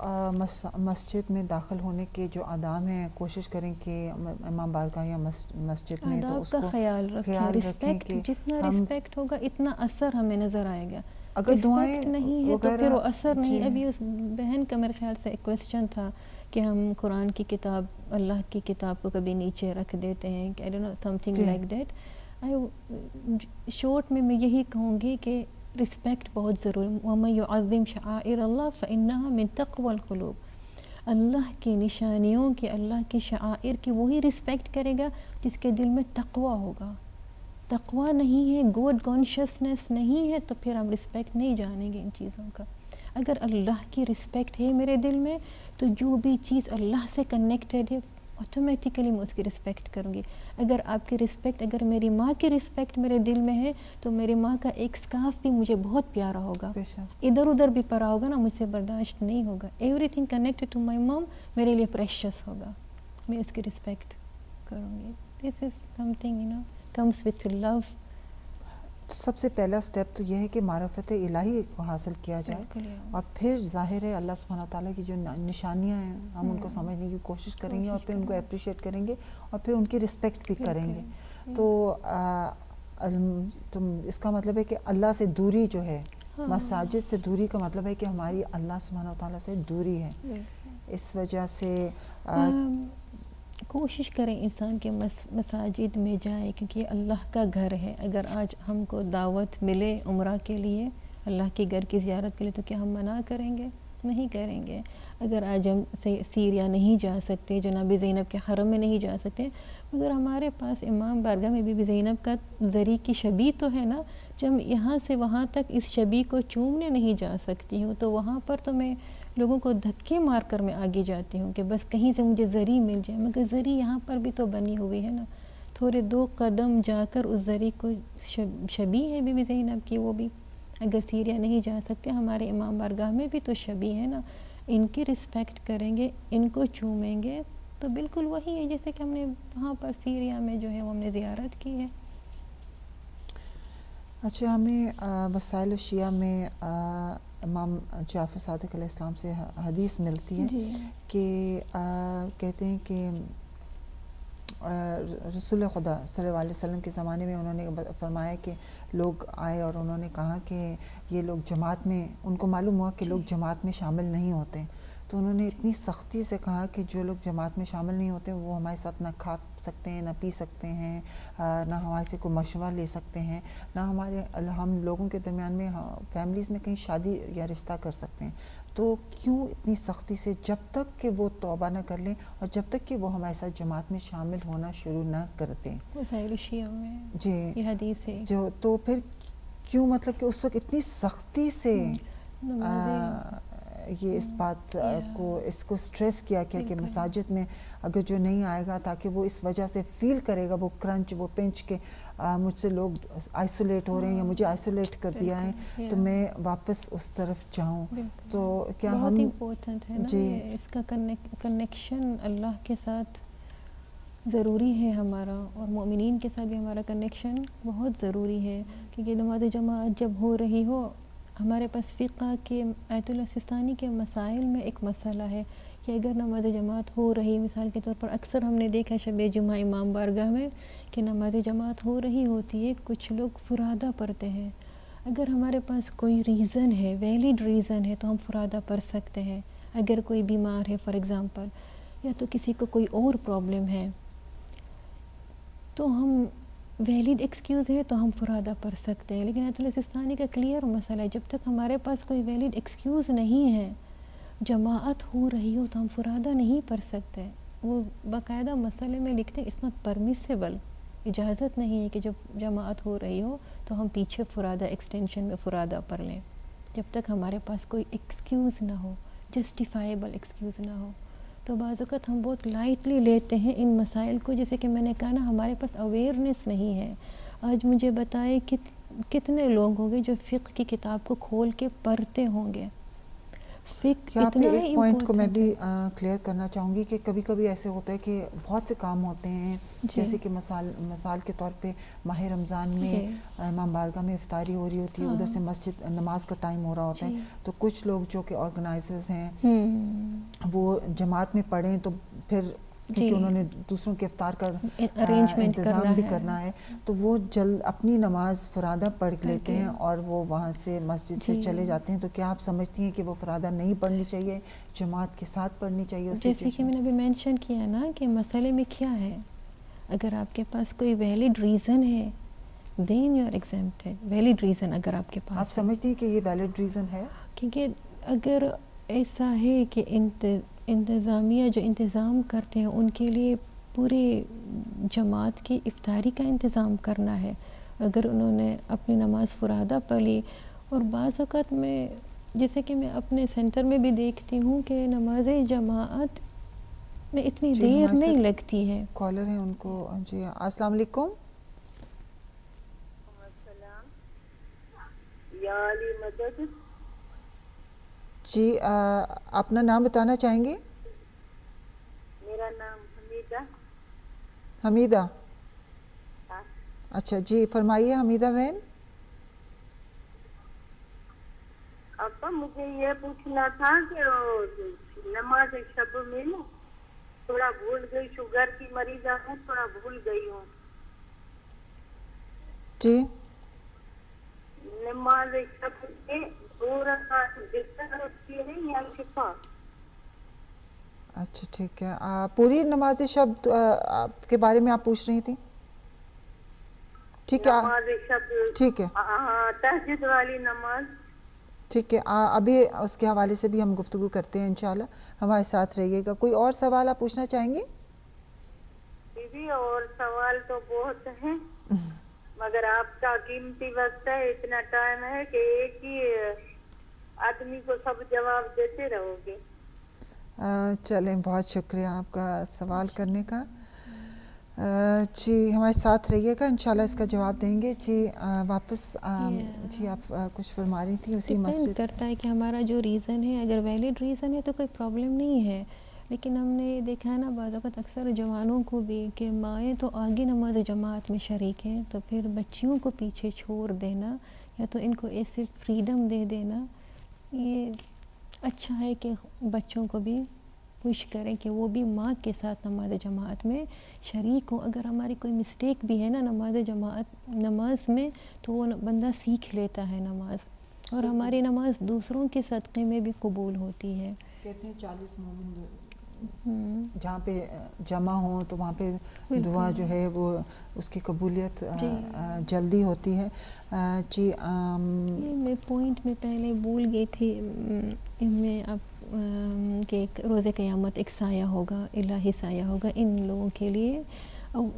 مسجد میں داخل ہونے کے جو آداب ہیں، کوشش کریں کہ امام بارگاہ یا مسجد میں تو اس کا کو خیال رکھیں. رسپیکٹ، جتنا رسپیکٹ ہوگا اتنا اثر ہمیں نظر آئے گا. اگر دعائیں نہیں ہے تو پھر وہ اثر نہیں. ابھی اس بہن کا میرے خیال سے ایک کویسچن تھا کہ ہم قرآن کی کتاب، اللہ کی کتاب کو کبھی نیچے رکھ دیتے ہیں، کہ I don't know something like that. Short میں یہی کہوں گی کہ رسپیکٹ بہت ضروری. وَمَن يُعَظِّمْ شَعَائِرَ اللَّهِ فَإِنَّهَا مِن تَقْوَى الْقُلُوبِ. اللہ کی نشانیوں کی، اللہ کی شعائر کی وہی رسپیکٹ کرے گا جس کے دل میں تقوی ہوگا. تقوی نہیں ہے، گوڈ کانشیسنس نہیں ہے، تو پھر ہم رسپیکٹ نہیں جانیں گے ان چیزوں کا. اگر اللہ کی رسپیکٹ ہے میرے دل میں، تو جو بھی چیز اللہ سے کنیکٹڈ ہے آٹومیٹیکلی میں اس کی رسپیکٹ کروں گی. اگر آپ کی رسپیکٹ، اگر میری ماں کی رسپیکٹ میرے دل میں ہے، تو میری ماں کا ایک سکارف بھی مجھے بہت پیارا ہوگا. ادھر ادھر بھی پڑا ہوگا نا، مجھ سے برداشت نہیں ہوگا. Everything connected to my mom میرے لیے پریشیس ہوگا، میں اس کی رسپیکٹ کروں گی. This is something comes with love. سب سے پہلا سٹیپ تو یہ ہے کہ معرفت الہی کو حاصل کیا جائے, اور پھر ظاہر ہے اللہ سبحانہ تعالیٰ کی جو نشانیاں ہیں ہم ان کو سمجھنے کی کوشش کریں گے, اور پھر ان کو اپریشیٹ کریں گے, اور پھر ان کی رسپیکٹ بھی کریں گے. تو اس کا مطلب ہے کہ اللہ سے دوری جو ہے, مساجد سے دوری کا مطلب ہے کہ ہماری اللہ سبحانہ تعالیٰ سے دوری ہے. اس وجہ سے کوشش کریں انسان کے مساجد میں جائے, کیونکہ یہ اللہ کا گھر ہے. اگر آج ہم کو دعوت ملے عمرہ کے لیے, اللہ کے گھر کی زیارت کے لیے, تو کیا ہم منع کریں گے؟ نہیں کریں گے. اگر آج ہم سیریا نہیں جا سکتے, جناب زینب کے حرم میں نہیں جا سکتے, مگر ہمارے پاس امام بارگاہ میں بی بی زینب کا زری کی شبیہ تو ہے نا. جب یہاں سے وہاں تک اس شبیہ کو چومنے نہیں جا سکتی ہوں, تو وہاں پر تو میں لوگوں کو دھکے مار کر میں آگے جاتی ہوں کہ بس کہیں سے مجھے زری مل جائے. مگر زری یہاں پر بھی تو بنی ہوئی ہے نا, تھوڑے 2 قدم جا کر اس زری کو شبیہ ہے بی بی زینب کی. وہ بھی اگر سیریا نہیں جا سکتے, ہمارے امام بارگاہ میں بھی تو شبیہ ہے نا. ان کی رسپیکٹ کریں گے, ان کو چومیں گے, تو بالکل وہی ہے جیسے کہ ہم نے وہاں پر سیریا میں جو ہے وہ ہم نے زیارت کی ہے. اچھا, ہمیں وسائل الشیعہ میں امام جعفر صادق علیہ السلام سے حدیث ملتی ہے کہ کہتے ہیں کہ رسول خدا صلی اللہ علیہ وسلم کے زمانے میں انہوں نے فرمایا کہ لوگ آئے اور انہوں نے کہا کہ یہ لوگ جماعت میں, ان کو معلوم ہوا کہ لوگ جماعت میں شامل نہیں ہوتے, تو انہوں نے اتنی سختی سے کہا کہ جو لوگ جماعت میں شامل نہیں ہوتے وہ ہمارے ساتھ نہ کھا سکتے ہیں, نہ پی سکتے ہیں, نہ ہمارے سے کوئی مشورہ لے سکتے ہیں, نہ ہم لوگوں کے درمیان میں فیملیز میں کہیں شادی یا رشتہ کر سکتے ہیں. تو کیوں اتنی سختی سے؟ جب تک کہ وہ توبہ نہ کر لیں اور جب تک کہ وہ ہمارے ساتھ جماعت میں شامل ہونا شروع نہ کر دیں. وسائل الشیعہ میں جی یہ حدیث ہے. جو تو پھر کیوں مطلب کہ اس وقت اتنی سختی سے یہ اس بات کو سٹریس کیا کہ مساجد میں اگر جو نہیں آئے گا, تاکہ وہ اس وجہ سے فیل کرے گا وہ کرنچ, وہ پنچ کے مجھ سے لوگ آئسولیٹ ہو رہے ہیں یا مجھے آئسولیٹ کر دیا ہے, تو میں واپس اس طرف جاؤں. تو کیا ہم بہت امپورٹنٹ ہے نا اس کا کنیکشن اللہ کے ساتھ ضروری ہے ہمارا, اور مومنین کے ساتھ بھی ہمارا کنیکشن بہت ضروری ہے. کیونکہ نماز جماعت جب ہو رہی ہو, ہمارے پاس فقہ کے آیت اللہ سستانی کے مسائل میں ایک مسئلہ ہے کہ اگر نماز جماعت ہو رہی, مثال کے طور پر اکثر ہم نے دیکھا شب جمعہ امام بارگاہ میں کہ نماز جماعت ہو رہی ہوتی ہے, کچھ لوگ فرادہ پڑھتے ہیں. اگر ہمارے پاس کوئی ریزن ہے, ویلڈ ریزن ہے, تو ہم فرادہ پڑھ سکتے ہیں. اگر کوئی بیمار ہے فار ایگزامپل, یا تو کسی کو کوئی اور پرابلم ہے, تو ہم ویلڈ ایکسکیوز ہے تو ہم فرادہ پڑھ سکتے ہیں. لیکن آیت اللہ سستانی کا کلیئر مسئلہ ہے, جب تک ہمارے پاس کوئی ویلڈ ایکسکیوز نہیں ہے, جماعت ہو رہی ہو, تو ہم فرادہ نہیں پڑھ سکتے. وہ باقاعدہ مسئلے میں لکھتے ہیں اٹس ناٹ پرمیسیبل, اجازت نہیں ہے کہ جب جماعت ہو رہی ہو تو ہم پیچھے فرادہ ایکسٹینشن میں فرادہ پڑھ لیں, جب تک ہمارے پاس کوئی ایکسکیوز نہ ہو, جسٹیفائیبل ایکسکیوز نہ ہو. تو بعض اوقات ہم بہت لائٹلی لیتے ہیں ان مسائل کو, جیسے کہ میں نے کہا نا ہمارے پاس اویئرنیس نہیں ہے. آج مجھے بتائے کتنے لوگ ہوں گے جو فقہ کی کتاب کو کھول کے پڑھتے ہوں گے. فقہ آپ کے اتنا ایک پوائنٹ کو میں بھی کلیئر کرنا چاہوں گی کہ کبھی کبھی ایسے ہوتا ہے کہ بہت سے کام ہوتے ہیں, جیسے کہ مثال کے طور پہ ماہ رمضان میں امام بارگاہ میں افطاری ہو رہی ہوتی ہے, ادھر سے مسجد نماز کا ٹائم ہو رہا ہوتا ہے, تو کچھ لوگ جو کہ آرگنائزرز ہیں وہ جماعت میں پڑھیں تو پھر کیونکہ انہوں نے دوسروں کے افطار کا انتظام بھی کرنا ہے, تو وہ جلد اپنی نماز فرادہ پڑھ لیتے ہیں اور وہ وہاں سے مسجد سے چلے جاتے ہیں. تو کیا آپ سمجھتی ہیں کہ وہ فرادہ نہیں پڑھنی چاہیے, جماعت کے ساتھ پڑھنی چاہیے؟ جیسے کہ میں نے ابھی مینشن کیا نا کہ مسئلے میں کیا ہے, اگر آپ کے پاس کوئی ویلڈ ریزن ہے then you are exempted. Valid reason اگر آپ کے پاس, آپ سمجھتی ہیں کہ یہ ویلڈ ریزن ہے؟ کیونکہ اگر ایسا ہے کہ انتظامیہ جو انتظام کرتے ہیں ان کے لیے پورے جماعت کی افطاری کا انتظام کرنا ہے, اگر انہوں نے اپنی نماز فرادہ پڑھ لی, اور بعض اوقات میں جیسے کہ میں اپنے سینٹر میں بھی دیکھتی ہوں کہ نماز جماعت میں اتنی دیر نہیں لگتی ہے. کالر ہیں ان کو. جی السلام علیکم. جی اپنا نام بتانا چاہیں گے؟ میرا نام حمیدہ. حمیدہ, اچھا جی فرمائیے حمیدہ بہن. اور مجھے یہ پوچھنا تھا کہ نماز شب میں نا تھوڑا بھول گئی, شوگر کی مریض ہوں, تھوڑا بھول گئی ہوں. جی نماز شب میں 2 رکعت بہتر ہوتی ہے یا شفا؟ اچھا ٹھیک ہے. پوری نماز شب کے بارے میں آپ پوچھ رہی تھیں؟ ٹھیک ہے نماز شب, ٹھیک ہے ہاں تہجد والی نماز. ٹھیک ہے, ابھی اس کے حوالے سے بھی ہم گفتگو کرتے ہیں انشاءاللہ. ہمارے ساتھ رہیے گا. کوئی اور سوال آپ پوچھنا چاہیں گے؟ دیدی اور سوال تو بہت ہیں, مگر آپ کا قیمتی وقت ہے, اتنا ٹائم ہے کہ ایک ہی آدمی کو سب جواب دیتے رہو گے. چلیں, بہت شکریہ آپ کا سوال کرنے کا. جی ہمارے ساتھ رہیے گا, انشاءاللہ اس کا جواب دیں گے. جی واپس جی آپ کچھ فرما رہی تھیں اسی ڈپینڈ مسجد. کرتا ہے کہ ہمارا جو ریزن ہے, اگر ویلڈ ریزن ہے تو کوئی پرابلم نہیں ہے. لیکن ہم نے دیکھا ہے نا بعض اوقات اکثر جوانوں کو بھی کہ مائیں تو آگے نماز جماعت میں شریک ہیں, تو پھر بچیوں کو پیچھے چھوڑ دینا یا تو ان کو ایسے فریڈم دے دینا, یہ اچھا ہے کہ بچوں کو بھی پش کریں کہ وہ بھی ماں کے ساتھ نماز جماعت میں شریک ہوں. اگر ہماری کوئی مسٹیک بھی ہے نا نماز میں, تو وہ بندہ سیکھ لیتا ہے نماز, اور ہماری نماز دوسروں کے صدقے میں بھی قبول ہوتی ہے. کہتے ہیں 40 مومن جہاں پہ جمع ہوں تو وہاں پہ دعا جو ہے وہ اس کی قبولیت جلدی ہوتی ہے. جی میں پوائنٹ میں پہلے بھول گئی تھی, میں اب کہ روز قیامت ایک سایہ ہوگا, الہی سایہ ہوگا ان لوگوں کے لیے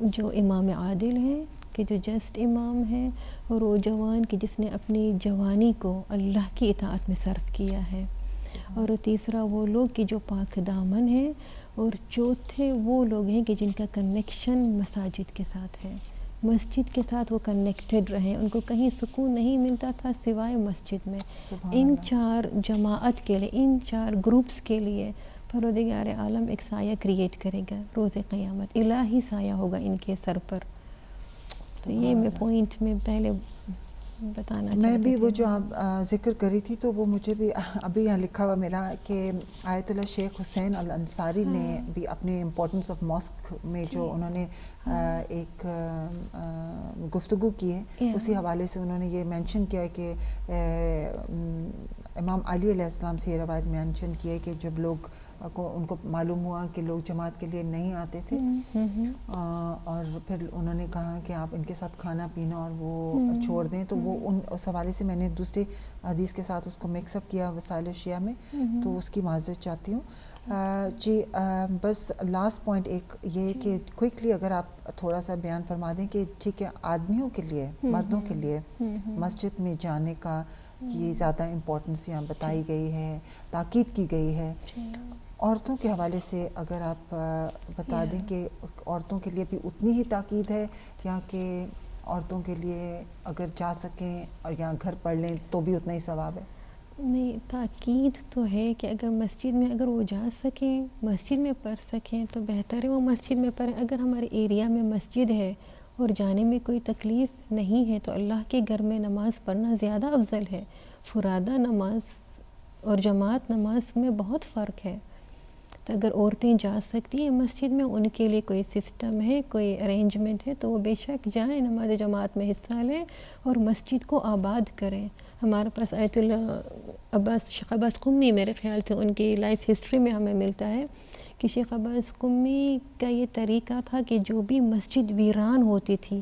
جو امام عادل ہیں, کہ جو جسٹ امام ہیں, اور وہ جوان کہ جس نے اپنی جوانی کو اللہ کی اطاعت میں صرف کیا ہے, اور تیسرا وہ لوگ کہ جو پاک دامن ہیں, اور چوتھے وہ لوگ ہیں کہ جن کا کنیکشن مساجد کے ساتھ ہے, مسجد کے ساتھ وہ کنیکٹڈ رہیں, ان کو کہیں سکون نہیں ملتا تھا سوائے مسجد میں. ان 4 جماعت کے لیے, ان 4 گروپس کے لیے پروردگار عالم ایک سایہ کریٹ کرے گا روز قیامت, الہی سایہ ہوگا ان کے سر پر. تو یہ میں پوائنٹ میں پہلے بتانا میں چاہتی بھی وہ تھی. جو آپ ذکر کری تھی تو وہ مجھے بھی ابھی یہاں لکھا ہوا ملا کہ آیت اللہ شیخ حسین الانصاری نے بھی اپنے امپورٹنس آف ماسک میں جو انہوں نے ایک گفتگو کی ہے, اسی حوالے سے انہوں نے یہ مینشن کیا ہے کہ امام علی علیہ السلام سے یہ روایت مینشن کی ہے کہ جب لوگ ان کو معلوم ہوا کہ لوگ جماعت کے لیے نہیں آتے تھے, اور پھر انہوں نے کہا کہ آپ ان کے ساتھ کھانا پینا اور وہ چھوڑ دیں, تو وہ اس حوالے سے میں نے دوسری حدیث کے ساتھ اس کو مکس اپ کیا وسائل الشیعہ میں, تو اس کی معذرت چاہتی ہوں. جی بس لاسٹ پوائنٹ ایک یہ کہ کوئکلی اگر آپ تھوڑا سا بیان فرما دیں کہ ٹھیک ہے آدمیوں کے لیے, مردوں کے لیے مسجد میں جانے کا کی زیادہ امپورٹنس یہاں بتائی گئی ہے, تاکید کی گئی ہے. عورتوں کے حوالے سے اگر آپ بتا دیں کہ عورتوں کے لیے بھی اتنی ہی تاکید ہے, یا کہ عورتوں کے لیے اگر جا سکیں اور یہاں گھر پڑھ لیں تو بھی اتنا ہی ثواب ہے؟ نہیں, تاکید تو ہے کہ اگر مسجد میں اگر وہ جا سکیں, مسجد میں پڑھ سکیں تو بہتر ہے وہ مسجد میں پڑھیں. اگر ہمارے ایریا میں مسجد ہے اور جانے میں کوئی تکلیف نہیں ہے تو اللہ کے گھر میں نماز پڑھنا زیادہ افضل ہے. فرادہ نماز اور جماعت نماز میں بہت فرق ہے. تو اگر عورتیں جا سکتی ہیں مسجد میں, ان کے لیے کوئی سسٹم ہے, کوئی ارینجمنٹ ہے, تو وہ بے شک جائیں, نماز جماعت میں حصہ لیں اور مسجد کو آباد کریں. ہمارے پاس آیت اللہ شیخ عباس قمی, میرے خیال سے ان کی لائف ہسٹری میں ہمیں ملتا ہے کہ شیخ عباس قمی کا یہ طریقہ تھا کہ جو بھی مسجد ویران ہوتی تھی,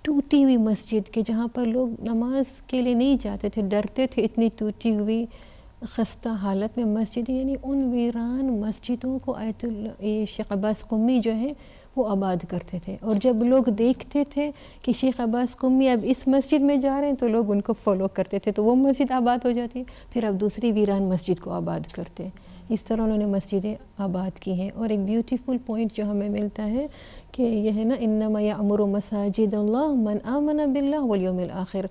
ٹوٹی ہوئی مسجد کے جہاں پر لوگ نماز کے لیے نہیں جاتے تھے, ڈرتے تھے اتنی ٹوٹی ہوئی خستہ حالت میں مسجد, یعنی ان ویران مسجدوں کو آیت اللہ شیخ عباس قمی جو ہیں وہ آباد کرتے تھے. اور جب لوگ دیکھتے تھے کہ شیخ عباس قمی اب اس مسجد میں جا رہے ہیں تو لوگ ان کو فالو کرتے تھے, تو وہ مسجد آباد ہو جاتی, پھر اب دوسری ویران مسجد کو آباد کرتے. اس طرح انہوں نے مسجدیں آباد کی ہیں. اور ایک بیوٹیفل پوائنٹ جو ہمیں ملتا ہے کہ یہ ہے نا, انما یعمر مساجد اللہ من آمن باللہ والیوم الآخر,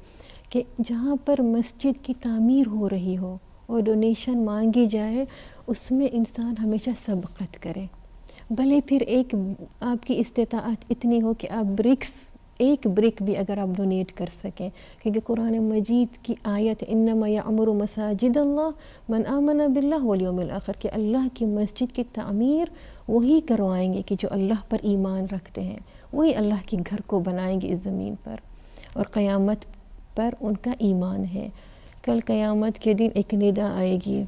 کہ جہاں پر مسجد کی تعمیر ہو رہی ہو اور ڈونیشن مانگی جائے, اس میں انسان ہمیشہ سبقت کرے. بھلے پھر ایک آپ کی استطاعت اتنی ہو کہ آپ برکس ایک بریک بھی اگر آپ ڈونیٹ کر سکیں، کیونکہ قرآن مجید کی آیت انما یعمر مساجد اللہ من آمن باللہ والیوم الآخر، کہ اللہ کی مسجد کی تعمیر وہی کروائیں گے کہ جو اللہ پر ایمان رکھتے ہیں، وہی اللہ کے گھر کو بنائیں گے اس زمین پر، اور قیامت پر ان کا ایمان ہے۔ کل قیامت کے دن ایک ندا آئے گی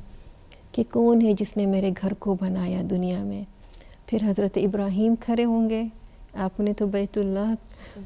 کہ کون ہے جس نے میرے گھر کو بنایا دنیا میں، پھر حضرت ابراہیم کھڑے ہوں گے، آپ نے تو بیت اللہ،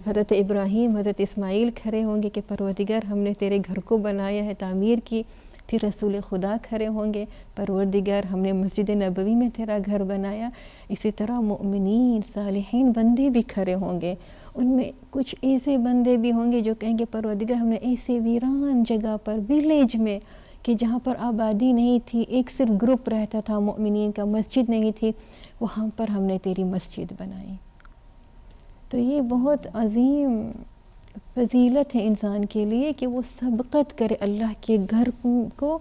حضرت ابراہیم حضرت اسماعیل کھڑے ہوں گے کہ پروردگار ہم نے تیرے گھر کو بنایا ہے، تعمیر کی، پھر رسول خدا کھڑے ہوں گے، پروردگار ہم نے مسجد نبوی میں تیرا گھر بنایا۔ اسی طرح مؤمنین صالحین بندے بھی کھڑے ہوں گے، ان میں کچھ ایسے بندے بھی ہوں گے جو کہیں گے پروردگار ہم نے ایسے ویران جگہ پر، ویلیج میں، کہ جہاں پر آبادی نہیں تھی، ایک صرف گروپ رہتا تھا مومنین کا، مسجد نہیں تھی، وہاں پر ہم نے تیری مسجد بنائی۔ تو یہ بہت عظیم فضیلت ہے انسان کے لیے کہ وہ سبقت کرے اللہ کے گھر کو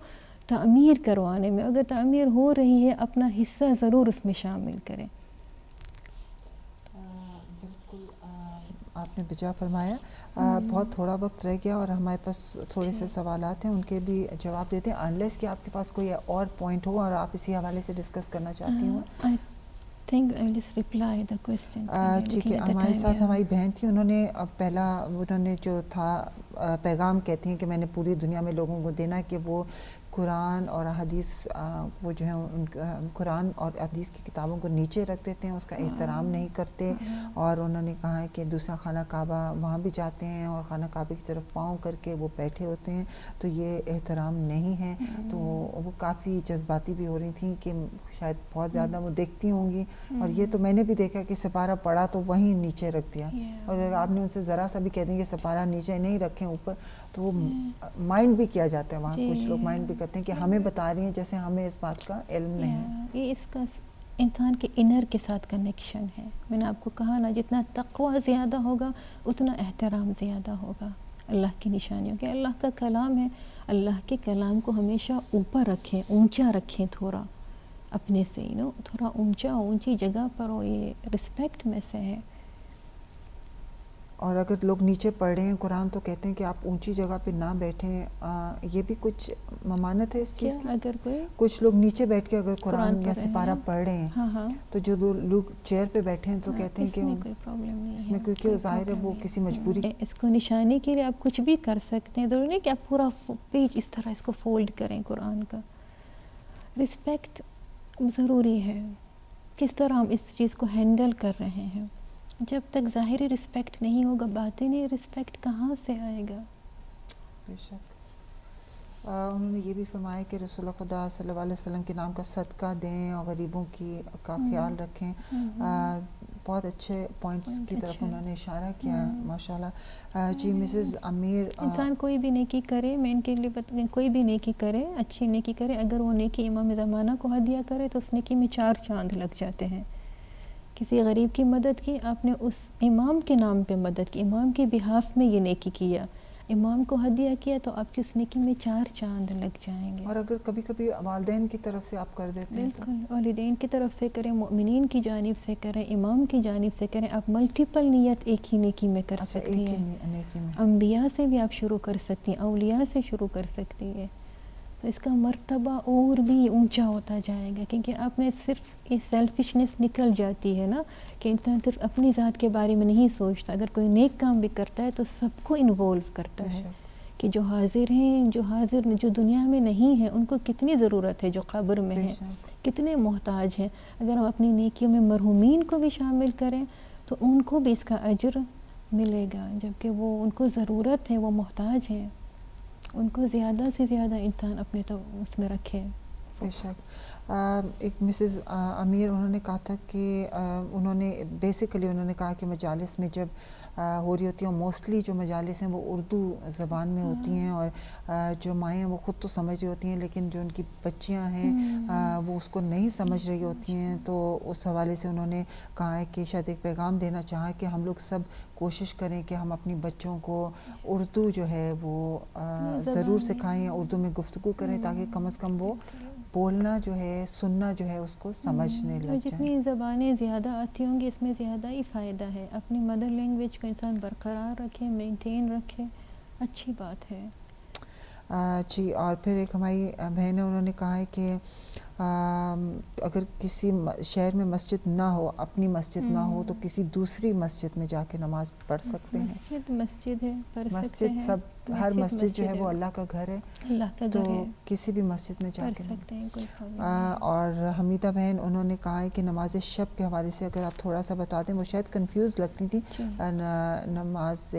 تعمیر کروانے میں، اگر تعمیر ہو رہی ہے اپنا حصہ ضرور اس میں شامل کرے۔ بالکل آپ نے بجا فرمایا۔ بہت تھوڑا وقت رہ گیا اور ہمارے پاس تھوڑے سے سوالات ہیں، ان کے بھی جواب دیتے ہیں، انلیس کہ آپ کے پاس کوئی اور پوائنٹ ہو اور آپ اسی حوالے سے ڈسکس کرنا چاہتی ہوں۔ ٹھیک ہے، ہمارے ساتھ ہماری بہن تھی، انہوں نے پہلا انہوں نے جو تھا پیغام کہتی ہیں کہ میں نے پوری دنیا میں لوگوں کو دینا کہ وہ قرآن اور حدیث، وہ جو ہے قرآن اور حدیث کی کتابوں کو نیچے رکھ دیتے ہیں، اس کا احترام نہیں کرتے، اور انہوں نے کہا ہے کہ دوسرا خانہ کعبہ وہاں بھی جاتے ہیں اور خانہ کعبے کی طرف پاؤں کر کے وہ بیٹھے ہوتے ہیں، تو یہ احترام نہیں ہے۔ تو وہ کافی جذباتی بھی ہو رہی تھیں کہ شاید بہت زیادہ وہ دیکھتی ہوں گی، اور یہ تو میں نے بھی دیکھا کہ سپارہ پڑا تو وہیں نیچے رکھ دیا، اور اگر آپ نے ان سے ذرا سا بھی کہہ دیں کہ سپارہ نیچے نہیں رکھیں اوپر، تو وہ مائنڈ بھی کیا جاتا ہے وہاں، کچھ لوگ مائنڈ بھی کرتے ہیں کہ ہمیں بتا رہی ہیں جیسے ہمیں اس بات کا علم نہیں ہے۔ یہ اس کا انسان کے انر کے ساتھ کنیکشن ہے۔ میں نے آپ کو کہا نا، جتنا تقوی زیادہ ہوگا اتنا احترام زیادہ ہوگا اللہ کی نشانیوں کے۔ اللہ کا کلام ہے، اللہ کے کلام کو ہمیشہ اوپر رکھیں، اونچا رکھیں، تھوڑا اپنے سے تھوڑا اونچا، اونچی جگہ پر ہو، یہ رسپیکٹ میں سے ہے۔ اور اگر لوگ نیچے پڑھ رہے ہیں قرآن تو کہتے ہیں کہ آپ اونچی جگہ پہ نہ بیٹھیں، یہ بھی کچھ ممانت ہے اس چیز کی؟ اگر کوئی کچھ لوگ نیچے بیٹھ کے اگر قرآن یا سپارہ پڑھ رہے ہیں تو جو لوگ چیئر پہ بیٹھے ہیں تو کہتے ہیں کہ کوئی پرابلم نہیں، اس میں کیونکہ ظاہر ہے وہ کسی مجبوری، اس کو نشانی کے لیے آپ کچھ بھی کر سکتے ہیں، ضروری نہیں کہ آپ پورا پیج اس طرح اس کو فولڈ کریں۔ قرآن کا رسپیکٹ ضروری ہے، کس طرح ہم اس چیز کو ہینڈل کر رہے ہیں۔ جب تک ظاہری رسپیکٹ نہیں ہوگا، باطنی رسپیکٹ کہاں سے آئے گا؟ بے شک۔ انہوں نے یہ بھی فرمایا کہ رسول خدا صلی اللہ علیہ وسلم کے نام کا صدقہ دیں اور غریبوں کا خیال رکھیں۔ بہت اچھے پوائنٹس کی طرف انہوں نے اشارہ کیا ہے، ماشاءاللہ۔ جی مسز امیر، انسان کوئی بھی نیکی کرے، میں ان کے لیے کوئی بھی نیکی کرے، اچھی نیکی کرے، اگر وہ نیکی امام زمانہ کو ہدیہ کرے تو اس نیکی میں 4 چاند لگ جاتے ہیں۔ کسی غریب کی مدد کی، آپ نے اس امام کے نام پہ مدد کی، امام کے بہاف میں یہ نیکی کیا، امام کو ہدیہ کیا، تو آپ کی اس نیکی میں 4 چاند لگ جائیں گے۔ اور اگر کبھی کبھی والدین کی طرف سے آپ کر دیتے ہیں تو بالکل، والدین کی طرف سے کریں، مؤمنین کی جانب سے کریں، امام کی جانب سے کریں، آپ ملٹیپل نیت ایک ہی نیکی میں کر سکتی ہیں۔ نیکی میں انبیاء سے بھی آپ شروع کر سکتی ہیں، اولیاء سے شروع کر سکتی ہیں، تو اس کا مرتبہ اور بھی اونچا ہوتا جائے گا، کیونکہ آپ نے صرف یہ سیلفشنس نکل جاتی ہے نا، کہ انسان صرف اپنی ذات کے بارے میں نہیں سوچتا، اگر کوئی نیک کام بھی کرتا ہے تو سب کو انوالو کرتا ہے، کہ جو حاضر ہیں، جو دنیا میں نہیں ہیں، ان کو کتنی ضرورت ہے، جو قبر میں ہیں کتنے محتاج ہیں۔ اگر ہم اپنی نیکیوں میں مرحومین کو بھی شامل کریں تو ان کو بھی اس کا اجر ملے گا، جبکہ وہ ان کو ضرورت ہے، وہ محتاج ہیں، ان کو زیادہ سے زیادہ انسان اپنے تو اس میں رکھے۔ بے شک۔ ایک مسز امیر، انہوں نے کہا تھا کہ انہوں نے کہا کہ مجالس میں جب ہو رہی ہوتی ہیں، موسٹلی جو مجالس ہیں وہ اردو زبان میں ہوتی ہیں، اور جو مائیں ہیں وہ خود تو سمجھ رہی ہوتی ہیں، لیکن جو ان کی بچیاں ہیں وہ اس کو نہیں سمجھ رہی ہوتی ہیں، تو اس حوالے سے انہوں نے کہا ہے کہ شاید ایک پیغام دینا چاہا کہ ہم لوگ سب کوشش کریں کہ ہم اپنی بچوں کو اردو جو ہے وہ ضرور سکھائیں، اردو میں گفتگو کریں، تاکہ کم از کم وہ بولنا جو ہے سننا جو ہے اس کو سمجھنے لگ جائیں. جتنی زبانیں زیادہ آتی ہوں گی اس میں زیادہ ہی فائدہ ہے. اپنی مدر لینگویج کو انسان برقرار رکھے, مینٹین رکھے, اچھی بات ہے. جی. اور پھر ایک ہماری بہن ہے, انہوں نے کہا ہے کہ اگر کسی شہر میں مسجد نہ ہو, اپنی مسجد نہ ہو, تو کسی دوسری مسجد میں جا کے نماز پڑھ سکتے ہیں. مسجد ہے, پڑھ سکتے مسجد ہیں. سب ہر مسجد جو ہے وہ اللہ کا گھر ہے, اللہ کا تو گھر ہے, کسی بھی مسجد میں جا پڑھ کے سکتے ہیں, کوئی پرابلم. اور حمیدہ بہن انہوں نے کہا ہے کہ نماز شب کے حوالے سے اگر آپ تھوڑا سا بتا دیں, وہ شاید کنفیوز لگتی تھی نماز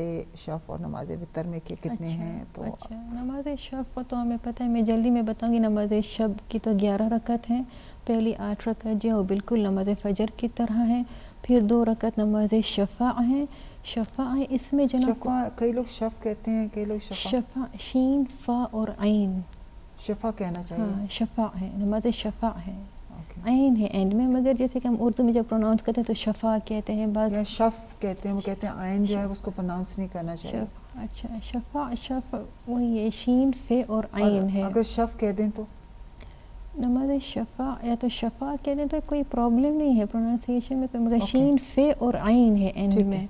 شب اور نماز وتر میں کہ کتنے ہیں. تو نماز شب کو تو ہمیں پتہ ہے, میں جلدی میں بتاؤں گی. نماز شب کی تو 11 رکعت ہیں. پہلی 8 رکعت جو ہے وہ بالکل نماز فجر کی طرح ہیں. پھر 2 رکعت نماز شفع ہیں. شفع ہے اس میں جناب کئی لوگ شف کہتے ہیں, کئی لوگ شفع, شین فا اور عین, شفا کہنا چاہیے. ہاں شفع ہے, نماز شفع ہے. عین ہے اینڈ میں, مگر جیسے کہ ہم اردو میں جب پروناؤنس کرتے ہیں تو شفا کہتے ہیں, بعض یا شف کہتے ہیں, وہ کہتے ہیں عین جو ہے اس کو پروناؤنس نہیں کرنا چاہیے. اچھا شفا, شف وہی ہے, شین فے اور عین ہے. اگر شف کہہ دیں تو نماز شفا یا تو شفا کہہ دیں تو کوئی پرابلم نہیں ہے پروننسیشن میں, مگر شین فے اور عین ہے اینڈ میں,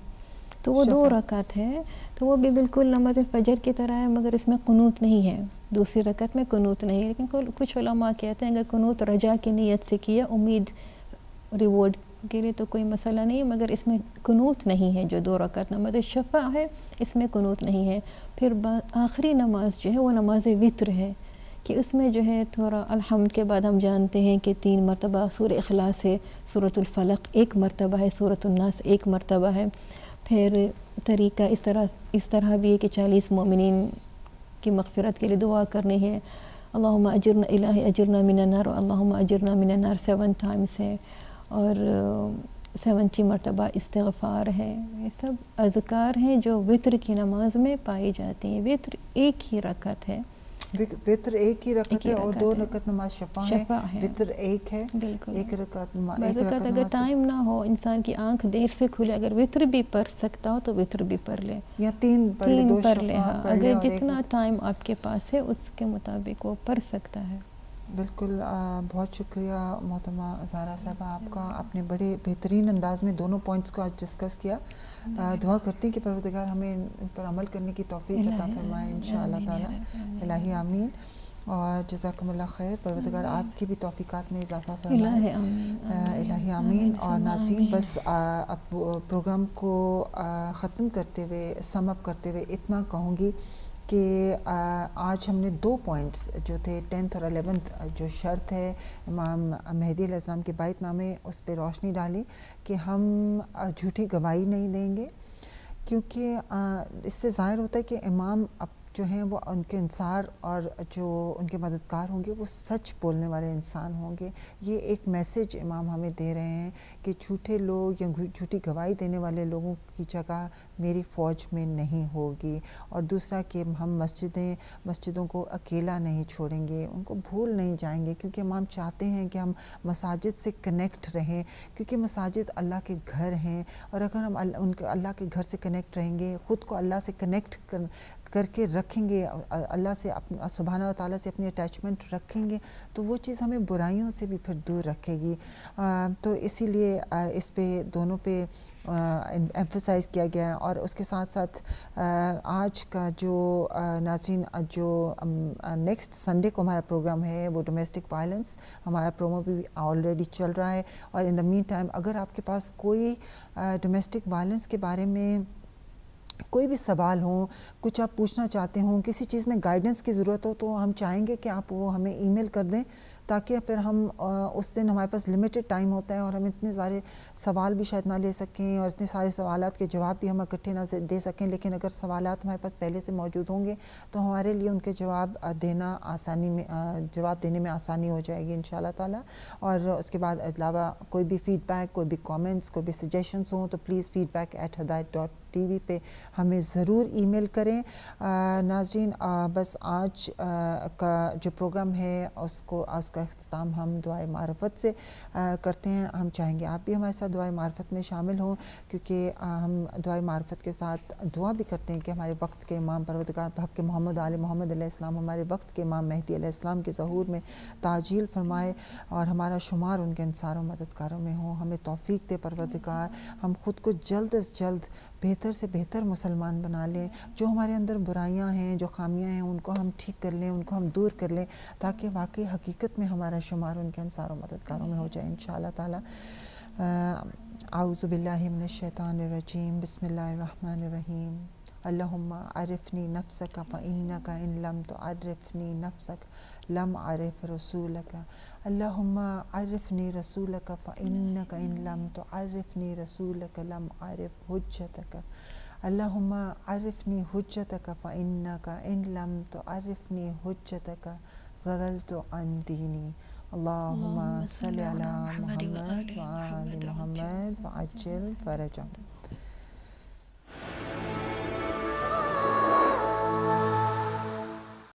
تو وہ 2 رکعت ہے. تو وہ بھی بالکل نماز فجر کی طرح ہے, مگر اس میں قنوت نہیں ہے. دوسری رکعت میں قنوت نہیں ہے. لیکن کچھ علماء کہتے ہیں اگر قنوت رجا کی نیت سے کیا, امید ریوارڈ کے لیے, تو کوئی مسئلہ نہیں ہے. مگر اس میں قنوت نہیں ہے. جو 2 رکعت نماز شفع ہے اس میں قنوت نہیں ہے. پھر آخری نماز جو ہے وہ نماز وتر ہے, کہ اس میں جو ہے تھوڑا الحمد کے بعد ہم جانتے ہیں کہ 3 مرتبہ سورہ اخلاص ہے, سورۃ الفلق 1 مرتبہ ہے, سورۃ الناس 1 مرتبہ ہے. پھر طریقہ اس طرح بھی ہے کہ 40 مومنین کی مغفرت کے لیے دعا کرنی ہے. اللہم اجرنا الہی اجرنا من النار, اللہم اجرنا من النار 7 ٹائمز ہے. اور 70 مرتبہ استغفار ہے. یہ سب اذکار ہیں جو وتر کی نماز میں پائی جاتی ہیں. وتر ایک ہی رکعت ہے, وتر ایک ہی رکعت ہے, اور 2 رکعت نماز شفع ہے. وتر ایک ہے, بالکل. ایک رکعت اگر ٹائم نہ ہو, انسان کی آنکھ دیر سے کھلے, اگر وتر بھی پڑھ سکتا ہو تو وتر بھی پڑھ لے, یا 3 پڑھ لے. ہاں, اگر جتنا ٹائم آپ کے پاس ہے اس کے مطابق وہ پڑھ سکتا ہے. بالکل. بہت شکریہ محترمہ زہرا صاحبہ آپ کا, آپ نے بڑے بہترین انداز میں دونوں پوائنٹس کو آج ڈسکس کیا. دعا کرتے ہیں کہ پروردگار ہمیں ان پر عمل کرنے کی توفیق عطا فرمائے انشاءاللہ تعالی. الہی آمین. اور جزاکم اللہ خیر. پروردگار آپ کی بھی توفیقات میں اضافہ فرمائے. الہی آمین. اور ناظرین, بس اب پروگرام کو ختم کرتے ہوئے, سم اپ کرتے ہوئے اتنا کہوں گی کہ آج ہم نے 2 پوائنٹس جو تھے 10th اور 11th, جو شرط ہے امام مہدی علیہ السلام کے بیعت نامے, اس پہ روشنی ڈالی کہ ہم جھوٹی گواہی نہیں دیں گے, کیونکہ اس سے ظاہر ہوتا ہے کہ امام جو ہیں وہ ان کے انصار اور جو ان کے مددگار ہوں گے وہ سچ بولنے والے انسان ہوں گے. یہ ایک میسج امام ہمیں دے رہے ہیں کہ جھوٹے لوگ یا جھوٹی گواہی دینے والے لوگوں کی جگہ میری فوج میں نہیں ہوگی. اور دوسرا کہ ہم مسجدوں کو اکیلا نہیں چھوڑیں گے, ان کو بھول نہیں جائیں گے, کیونکہ امام چاہتے ہیں کہ ہم مساجد سے کنیکٹ رہیں, کیونکہ مساجد اللہ کے گھر ہیں. اور اگر ہم اللہ کے گھر سے کنیکٹ رہیں گے, خود کو اللہ سے کنیکٹ کر کے رکھیں گے, اللہ سے سبحانہ و تعالیٰ سے اپنی اٹیچمنٹ رکھیں گے, تو وہ چیز ہمیں برائیوں سے بھی پھر دور رکھے گی. تو اسی لیے اس پہ دونوں پہ ایمفسائز کیا گیا ہے. اور اس کے ساتھ ساتھ آج کا جو ناظرین, جو نیکسٹ سنڈے کو ہمارا پروگرام ہے وہ ڈومیسٹک وائلنس, ہمارا پرومو بھی آلریڈی چل رہا ہے. اور ان دا مین ٹائم اگر آپ کے پاس کوئی ڈومیسٹک وائلنس کے بارے میں کوئی بھی سوال ہوں, کچھ آپ پوچھنا چاہتے ہوں, کسی چیز میں گائیڈنس کی ضرورت ہو, تو ہم چاہیں گے کہ آپ وہ ہمیں ای میل کر دیں, تاکہ پھر ہم اس دن ہمارے پاس لمیٹڈ ٹائم ہوتا ہے اور ہم اتنے سارے سوال بھی شاید نہ لے سکیں, اور اتنے سارے سوالات کے جواب بھی ہم اکٹھے نہ دے سکیں. لیکن اگر سوالات ہمارے پاس پہلے سے موجود ہوں گے تو ہمارے لیے ان کے جواب دینے میں آسانی ہو جائے گی انشاءاللہ تعالیٰ. اور اس کے بعد علاوہ کوئی بھی فیڈ بیک, کوئی بھی کامنٹس, کوئی بھی سجیشنس ہوں تو پلیز feedback@hadayat.tv پہ ہمیں ضرور ای میل کریں. ناظرین, بس آج کا جو پروگرام ہے اس کا کا اختتام ہم دعائے معرفت سے کرتے ہیں. ہم چاہیں گے آپ بھی ہمارے ساتھ دعائے معرفت میں شامل ہوں، کیونکہ ہم دعائے معرفت کے ساتھ دعا بھی کرتے ہیں کہ ہمارے وقت کے امام پروردگار بحق محمد آل محمد علیہ السلام ہمارے وقت کے امام مہدی علیہ السلام کے ظہور میں تعجیل فرمائے اور ہمارا شمار ان کے انصار و مددگاروں میں ہوں. ہمیں توفیق دے پروردگار، ہم خود کو جلد از جلد بہتر سے بہتر مسلمان بنا لیں. جو ہمارے اندر برائیاں ہیں، جو خامیاں ہیں، ان کو ہم ٹھیک کر لیں، ان کو ہم دور کر لیں، تاکہ واقعی حقیقت میں ہمارا شمار ان کے انصار و مددگاروں میں ہو جائے انشاءاللہ تعالی. اعوذ باللہ من الشیطان الرجیم، بسم اللہ الرحمن الرحیم. اللہم عرفنی نفسک فإنک ان لم تعرفنی نفسک لم عرف رسولک. اللہم عرفنی رسولک فإنک ان لم تعرفنی رسولک لم عرف حجتک. اللہم عرفنی حجتک فإنک ان لم تعرفنی حجتک ضللت عن دینی. اللہم صلی علی محمد وآل محمد وعجل فرجهم.